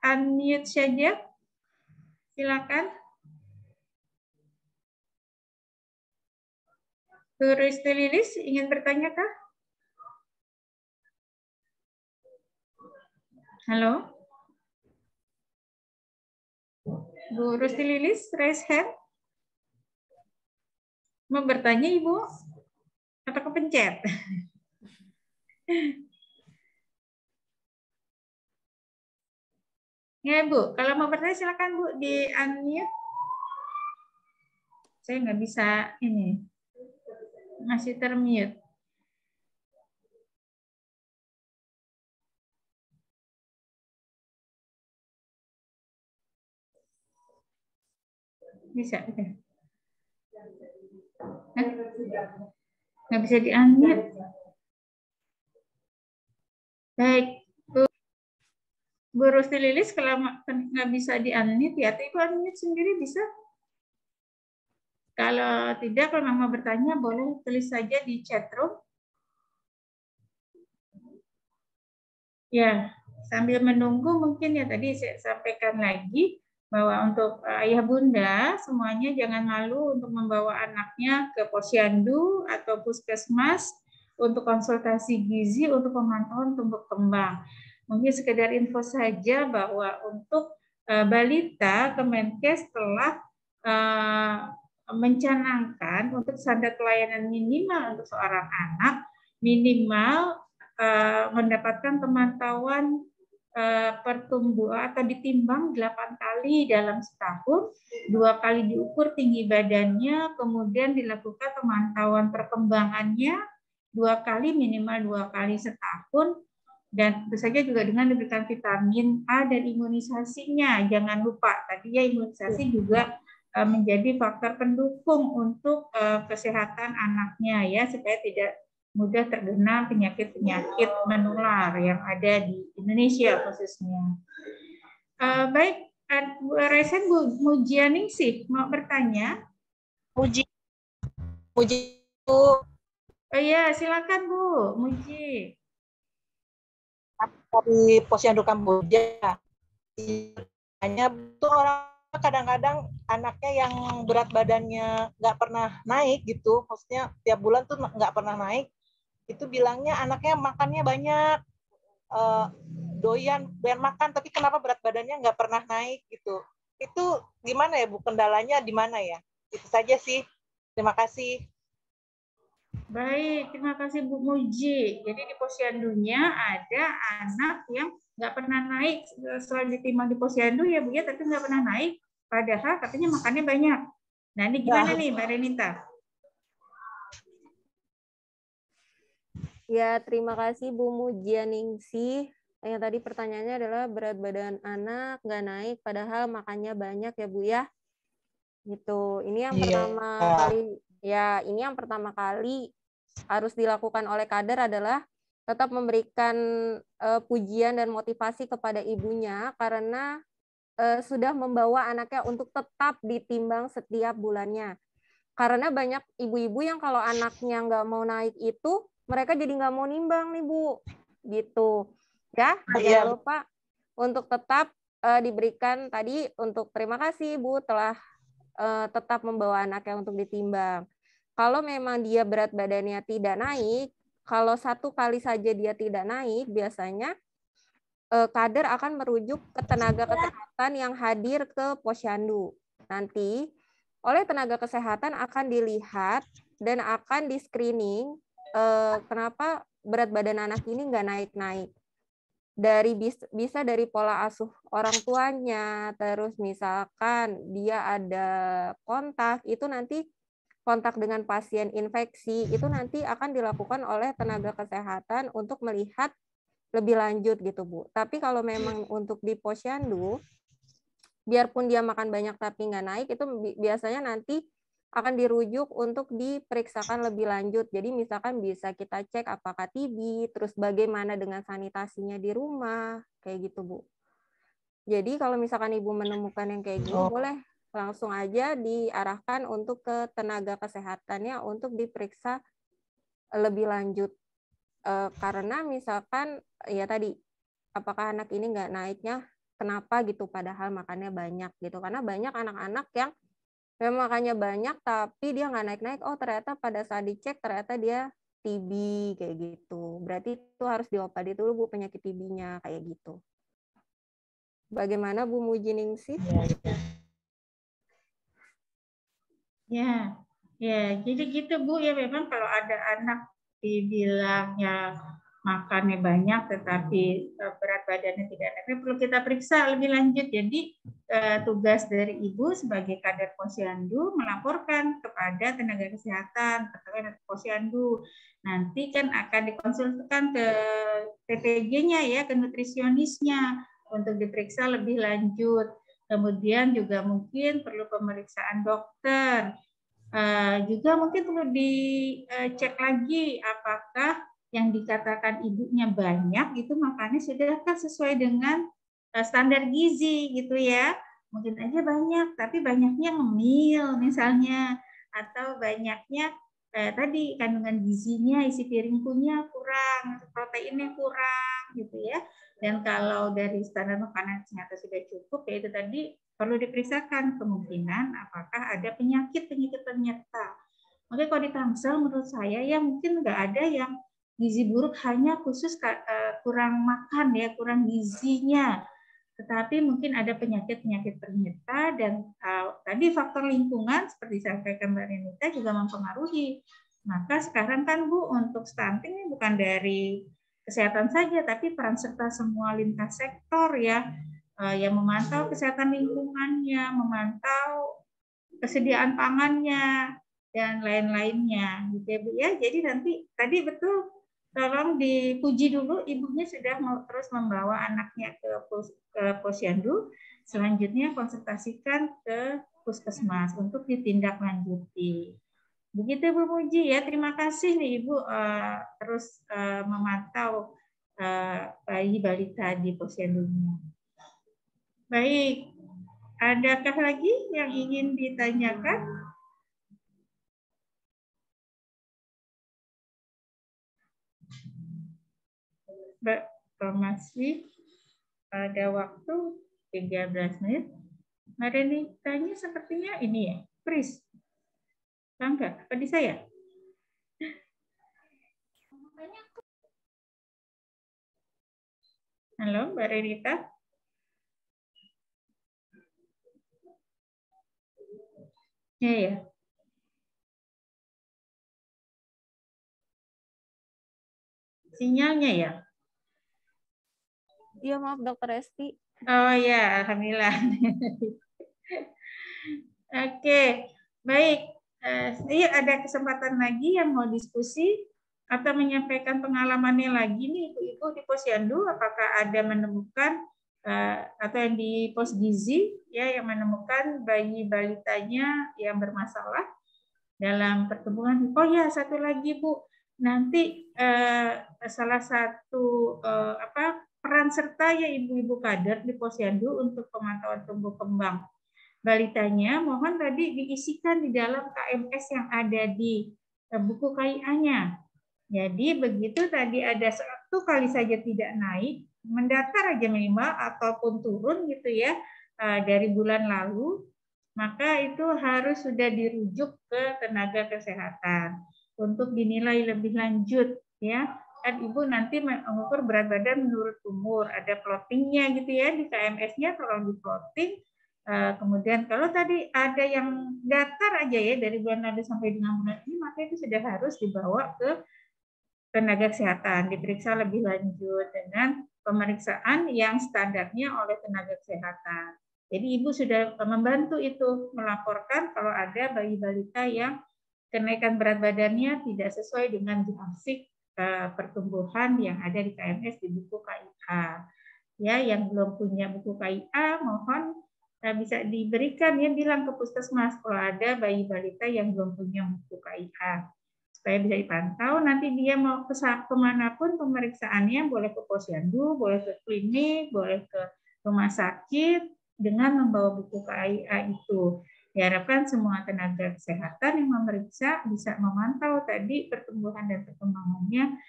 unmute saja. Silakan. Bu Rusti Lilis ingin bertanya kah? Halo? Bu Rusti Lilis, raise hand. Mau bertanya Ibu? Atau kepencet? Ya Bu, kalau mau bertanya silakan Bu di unmute. Saya nggak bisa ini, masih termute. Bisa, oke. Nggak bisa di unmute. Baik, Bu Rusti Lilis, kalau nggak bisa di unmute ya, Ibu unmute sendiri bisa. Kalau tidak, kalau mau bertanya boleh tulis saja di chat room. Ya, sambil menunggu mungkin ya tadi saya sampaikan lagi bahwa untuk ayah bunda semuanya jangan malu untuk membawa anaknya ke posyandu atau puskesmas untuk konsultasi gizi untuk pemantauan tumbuh kembang. Mungkin sekedar info saja bahwa untuk balita Kemenkes telah mencanangkan untuk standar pelayanan minimal untuk seorang anak minimal mendapatkan pemantauan pertumbuhan atau ditimbang 8 kali dalam setahun, 2 kali diukur tinggi badannya, kemudian dilakukan pemantauan perkembangannya 2 kali minimal 2 kali setahun, dan tentu saja juga dengan diberikan vitamin A dan imunisasinya. Jangan lupa tadi ya imunisasi juga menjadi faktor pendukung untuk kesehatan anaknya ya supaya tidak mudah terkena penyakit-penyakit menular yang ada di Indonesia khususnya. Baik, Bu Resen, Bu Mujianing sih mau bertanya. Muji Oh iya, silakan Bu Muji. dari Posyandu Kamboja. Hanya tuh orang kadang-kadang anaknya yang berat badannya nggak pernah naik gitu, maksudnya tiap bulan tuh nggak pernah naik. Itu bilangnya anaknya makannya banyak, doyan makan, tapi kenapa berat badannya nggak pernah naik gitu. Itu gimana ya Bu, kendalanya di mana ya? Itu saja sih. Terima kasih. Baik, terima kasih Bu Muji. Jadi di posyandunya ada anak yang nggak pernah naik selain ditimbang di posyandu ya Bu ya, tapi nggak pernah naik. Padahal katanya makannya banyak. Nah ini gimana nih Mbak Renita? Ya, terima kasih Bu Mujianingsih. Yang tadi pertanyaannya adalah berat badan anak nggak naik padahal makannya banyak ya Bu ya. Gitu. Ini yang pertama kali ya, ini yang pertama kali harus dilakukan oleh kader adalah tetap memberikan pujian dan motivasi kepada ibunya karena sudah membawa anaknya untuk tetap ditimbang setiap bulannya. Karena banyak ibu-ibu yang kalau anaknya nggak mau naik itu, mereka jadi nggak mau nimbang nih Bu. Gitu. Ya, jangan lupa untuk tetap diberikan tadi untuk terima kasih Bu telah tetap membawa anaknya untuk ditimbang. Kalau memang dia berat badannya tidak naik, kalau 1 kali saja dia tidak naik, biasanya kader akan merujuk ke tenaga kesehatan yang hadir ke posyandu. Nanti oleh tenaga kesehatan akan dilihat dan akan di-screening kenapa berat badan anak ini nggak naik-naik. Bisa dari pola asuh orang tuanya, terus misalkan dia ada kontak, itu nanti kontak dengan pasien infeksi, itu nanti akan dilakukan oleh tenaga kesehatan untuk melihat lebih lanjut gitu Bu. Tapi kalau memang untuk di posyandu, biarpun dia makan banyak tapi nggak naik, itu biasanya nanti akan dirujuk untuk diperiksakan lebih lanjut. Jadi misalkan bisa kita cek apakah TB, terus bagaimana dengan sanitasinya di rumah, kayak gitu Bu. Jadi kalau misalkan Ibu menemukan yang kayak gini, boleh langsung aja diarahkan untuk ke tenaga kesehatannya untuk diperiksa lebih lanjut. Karena misalkan ya tadi, apakah anak ini nggak naiknya, kenapa gitu, padahal makannya banyak gitu. Karena banyak anak-anak yang memang makannya banyak tapi dia nggak naik-naik, oh ternyata pada saat dicek ternyata dia TB kayak gitu. Berarti itu harus diobati dulu Bu penyakit TB-nya kayak gitu. Bagaimana Bu Mujiningsih? Ya, jadi gitu Bu ya, memang kalau ada anak dibilangnya makannya banyak tetapi berat badannya tidak naik, perlu kita periksa lebih lanjut. Jadi tugas dari ibu sebagai kader posyandu melaporkan kepada tenaga kesehatan atau posyandu. Nanti kan akan dikonsultasikan ke TPG-nya ya, ke nutrisionisnya untuk diperiksa lebih lanjut. Kemudian juga mungkin perlu pemeriksaan dokter. Juga mungkin perlu dicek lagi apakah yang dikatakan ibunya banyak itu makannya sudahkah sesuai dengan standar gizi gitu ya. Mungkin aja banyak, tapi banyaknya ngemil misalnya, atau banyaknya tadi kandungan gizinya, isi piring punya kurang, proteinnya kurang gitu ya. Dan kalau dari standar makanan ternyata sudah cukup, ya itu tadi perlu diperiksakan kemungkinan apakah ada penyakit-penyakit penyerta. Makanya kalau di Tangsel menurut saya ya mungkin nggak ada yang gizi buruk hanya khusus kurang makan ya, kurang gizinya. Tetapi mungkin ada penyakit-penyakit penyerta dan tadi faktor lingkungan seperti disampaikan Mbak Renita juga mempengaruhi. Maka sekarang kan Bu untuk stunting ini bukan dari kesehatan saja, tapi peran serta semua lintas sektor ya, yang memantau kesehatan lingkungannya, memantau kesediaan pangannya, dan lain-lainnya gitu ya Bu ya. Jadi nanti tadi betul, tolong dipuji dulu ibunya sudah mau terus membawa anaknya ke posyandu, selanjutnya konsultasikan ke puskesmas untuk ditindaklanjuti. Begitu Bu Muji ya, terima kasih nih Ibu terus memantau bayi balita di posyandunya. Baik, adakah lagi yang ingin ditanyakan? Masih ada waktu 13 menit. Mbak Renitanya sepertinya ini ya, freeze. Enggak, apa di saya? Halo, Mbak Renita. Ya, ya. Sinyalnya ya? Iya, maaf Dokter Esti. Oh ya, alhamdulillah. Oke, baik. Iya, ada kesempatan lagi yang mau diskusi atau menyampaikan pengalamannya lagi nih Ibu-ibu di posyandu, apakah ada menemukan atau yang di pos gizi ya yang menemukan bayi balitanya yang bermasalah dalam pertumbuhan. Oh ya, satu lagi Bu, nanti salah satu peran serta ya ibu-ibu kader di posyandu untuk pemantauan tumbuh kembang balitanya, mohon tadi diisikan di dalam KMS yang ada di buku KIA-nya. Jadi begitu tadi ada satu kali saja tidak naik, mendatar aja minimal ataupun turun gitu ya dari bulan lalu, maka itu harus sudah dirujuk ke tenaga kesehatan untuk dinilai lebih lanjut ya. Kan Ibu nanti mengukur berat badan menurut umur, ada plottingnya gitu ya di KMS-nya, tolong di-plotting. Kemudian kalau tadi ada yang datar aja ya dari bulan lalu sampai dengan bulan ini, maka itu sudah harus dibawa ke tenaga kesehatan, diperiksa lebih lanjut dengan pemeriksaan yang standarnya oleh tenaga kesehatan. Jadi Ibu sudah membantu itu melaporkan kalau ada bayi balita yang kenaikan berat badannya tidak sesuai dengan grafik pertumbuhan yang ada di KMS di buku KIA. Ya, yang belum punya buku KIA mohon bisa diberikan ya, bilang ke puskesmas kalau ada bayi balita yang belum punya buku KIA supaya bisa dipantau. Nanti dia mau ke kemanapun pemeriksaannya, boleh ke posyandu, boleh ke klinik, boleh ke rumah sakit dengan membawa buku KIA itu. Diharapkan semua tenaga kesehatan yang memeriksa bisa memantau tadi pertumbuhan dan perkembangannya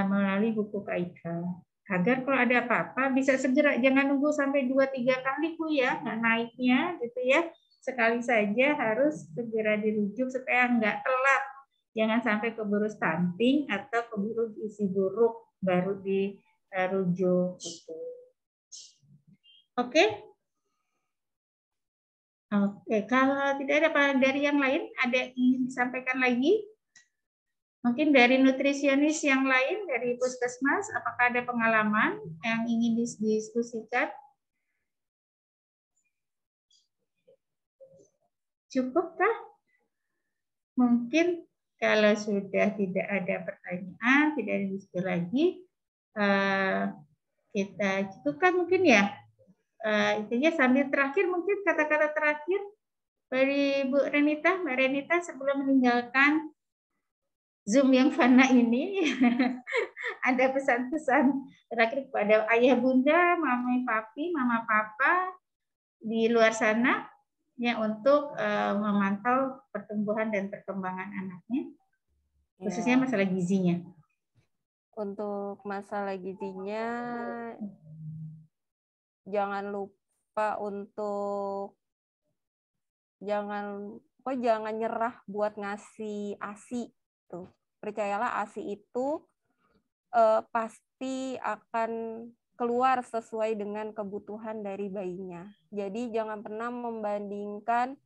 melalui buku KIA. Agar kalau ada apa-apa bisa segera, jangan nunggu sampai 2-3 kali Bu ya, nggak naiknya gitu ya. Sekali saja harus segera dirujuk supaya nggak telat. Jangan sampai keburu stunting atau keburu gizi buruk baru dirujuk. Gitu. Oke? Oke, kalau tidak ada dari yang lain, ada yang ingin disampaikan lagi? Mungkin dari nutrisionis yang lain, dari Puskesmas, apakah ada pengalaman yang ingin didiskusikan? Cukupkah? Mungkin kalau sudah tidak ada pertanyaan, tidak ada diskusi lagi, kita cukupkan mungkin ya. Intinya sambil terakhir, mungkin kata-kata terakhir dari Bu Renita. Mbak Renita sebelum meninggalkan Zoom yang fana ini, ada pesan-pesan terakhir kepada ayah bunda, mama papa di luar sana ya untuk memantau pertumbuhan dan perkembangan anaknya, khususnya masalah gizinya. Untuk masalah gizinya, jangan lupa untuk jangan nyerah buat ngasih ASI tuh. Percayalah ASI itu pasti akan keluar sesuai dengan kebutuhan dari bayinya. Jadi jangan pernah membandingkan,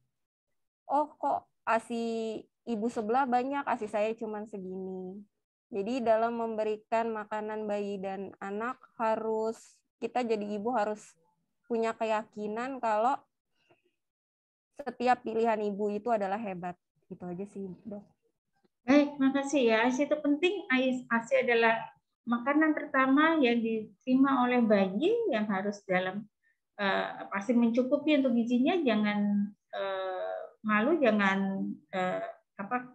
oh kok ASI ibu sebelah banyak, ASI saya cuma segini. Jadi dalam memberikan makanan bayi dan anak kita jadi ibu harus punya keyakinan kalau setiap pilihan ibu itu adalah hebat. Itu aja sih, Dok. Baik, makasih ya. ASI itu penting. ASI adalah makanan pertama yang diterima oleh bayi yang harus pasti mencukupi untuk gizinya. Jangan malu, jangan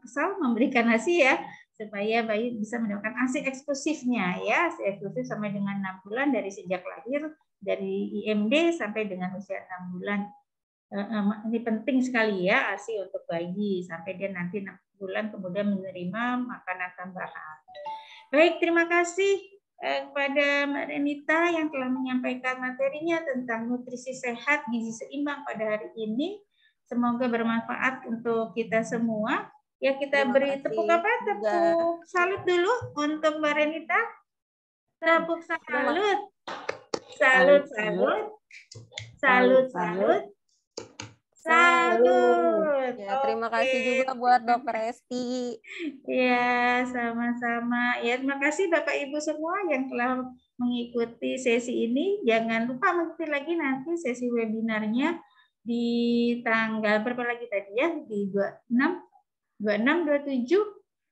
kesal memberikan ASI ya, supaya bayi bisa mendapatkan ASI eksklusifnya ya. ASI eksklusif sampai dengan 6 bulan dari sejak lahir, dari IMD sampai dengan usia 6 bulan. Ini penting sekali ya ASI untuk bayi sampai dia nanti 6 bulan kemudian menerima makanan tambahan. Baik, terima kasih kepada Mbak Renita yang telah menyampaikan materinya tentang nutrisi sehat, gizi seimbang pada hari ini. Semoga bermanfaat untuk kita semua. Ya, kita beri tepuk tepuk salut dulu untuk Mbak Renita. Tepuk salut. Salut, salut. Salut, salut. Salut. Ya, terima kasih juga buat Dr. Esti. Ya, sama-sama. Ya, terima kasih Bapak Ibu semua yang telah mengikuti sesi ini. Jangan lupa mengikuti lagi nanti sesi webinarnya di tanggal berapa lagi tadi ya? Di 26, 27,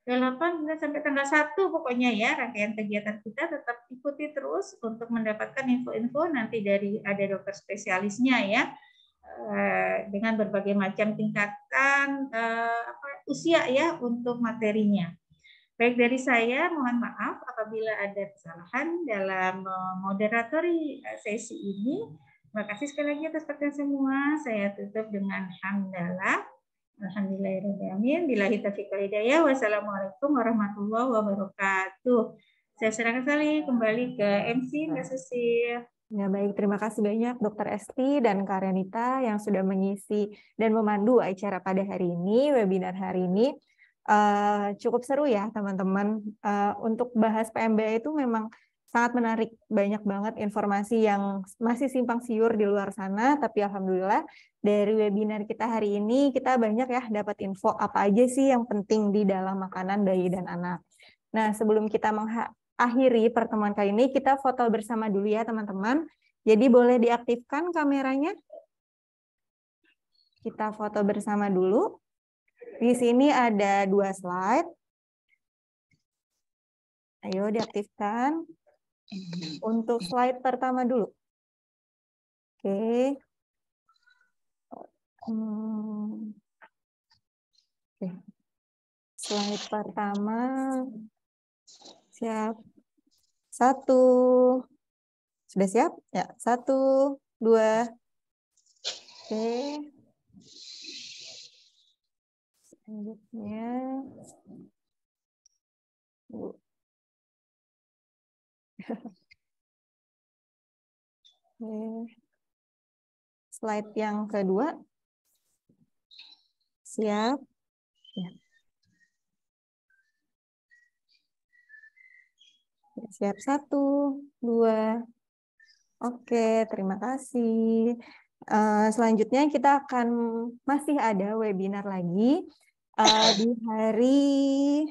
28 sampai tanggal 1 pokoknya ya. Rangkaian kegiatan kita tetap ikuti terus untuk mendapatkan info-info nanti ada dokter spesialisnya ya. Dengan berbagai macam tingkatan usia ya untuk materinya. Baik dari saya, mohon maaf apabila ada kesalahan dalam moderatori sesi ini. Terima kasih sekali lagi atas perhatian semua. Saya tutup dengan hamdalah. Alhamdulillahirrahmanirrahim. Billahi taufiq wal hidayah. Wassalamualaikum warahmatullahi wabarakatuh. Saya serahkan kembali ke MC Mbak Susi. Ya, baik. Terima kasih banyak Dr. Esti dan Kak Renita yang sudah mengisi dan memandu acara pada hari ini, webinar hari ini. Cukup seru ya teman-teman. Untuk bahas PMBA itu memang sangat menarik. Banyak banget informasi yang masih simpang siur di luar sana, tapi alhamdulillah dari webinar kita hari ini kita banyak ya dapat info apa aja sih yang penting di dalam makanan bayi dan anak. Nah, sebelum kita akhiri pertemuan kali ini, kita foto bersama dulu ya teman-teman. Jadi boleh diaktifkan kameranya. Kita foto bersama dulu. Di sini ada 2 slide. Ayo diaktifkan. Untuk slide pertama dulu. Oke. Oke. Slide pertama. Siap. 1. Sudah siap? Ya, 1, 2. Oke. Selanjutnya. Oke. Slide yang kedua. Siap. Ya. Siap 1, 2. Oke, terima kasih. Selanjutnya kita akan masih ada webinar lagi di hari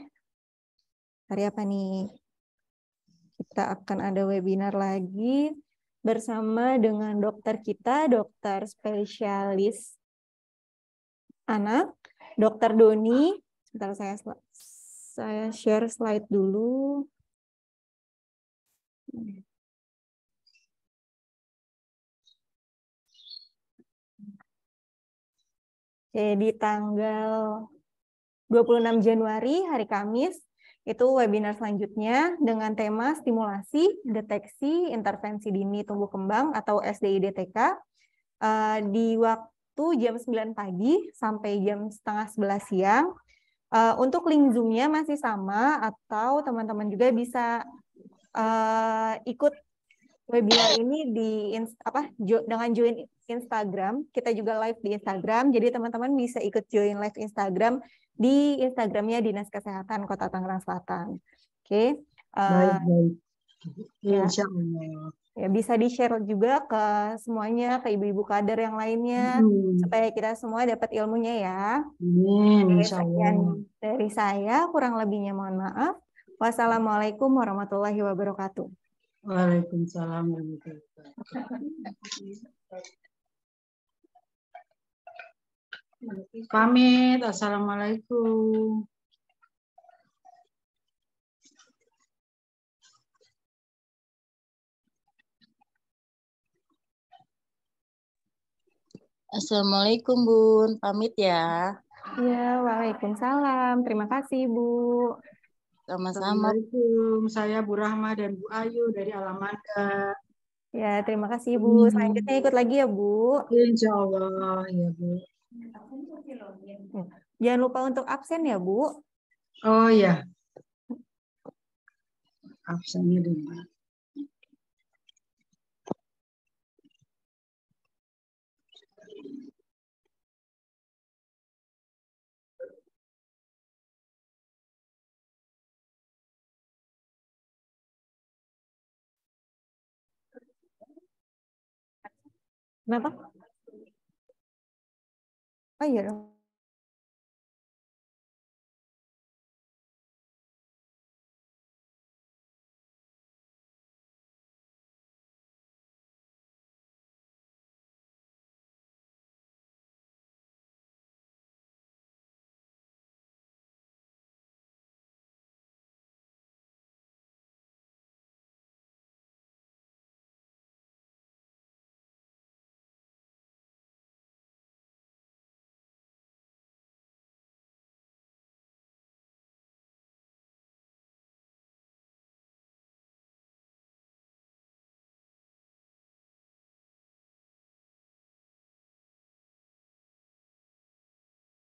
Hari apa nih? Kita akan ada webinar lagi bersama dengan dokter kita, dokter spesialis anak, Dokter Doni. Sebentar saya share slide dulu. Jadi tanggal 26 Januari, hari Kamis, itu webinar selanjutnya dengan tema stimulasi, deteksi, intervensi dini tumbuh kembang atau SDI-DTK di waktu jam 9 pagi sampai jam setengah 11 siang. Untuk link Zoom-nya masih sama atau teman-teman juga bisa ikut webinar ini dengan join Instagram. Kita juga live di Instagram, jadi teman-teman bisa ikut join live Instagram di Instagramnya Dinas Kesehatan Kota Tangerang Selatan. Oke. Baik. Ya. Insya Allah. Ya, bisa di-share juga ke semuanya, ke ibu-ibu kader yang lainnya, supaya kita semua dapat ilmunya ya. Amin. Insya Sekian Allah. dari saya, kurang lebihnya mohon maaf. Wassalamualaikum warahmatullahi wabarakatuh. Waalaikumsalam warahmatullahi wabarakatuh. Pamit. Assalamualaikum. Assalamualaikum Bun, pamit ya. Ya, waalaikumsalam. Terima kasih Bu. Sama-sama. Assalamualaikum. Saya Bu Rahma dan Bu Ayu dari Alamanda. Ya, terima kasih Bu. Selanjutnya ikut lagi ya Bu. Insya Allah ya Bu. Jangan lupa untuk absen ya Bu. Oh ya. Absennya di mana? Kenapa? Oh iya dong.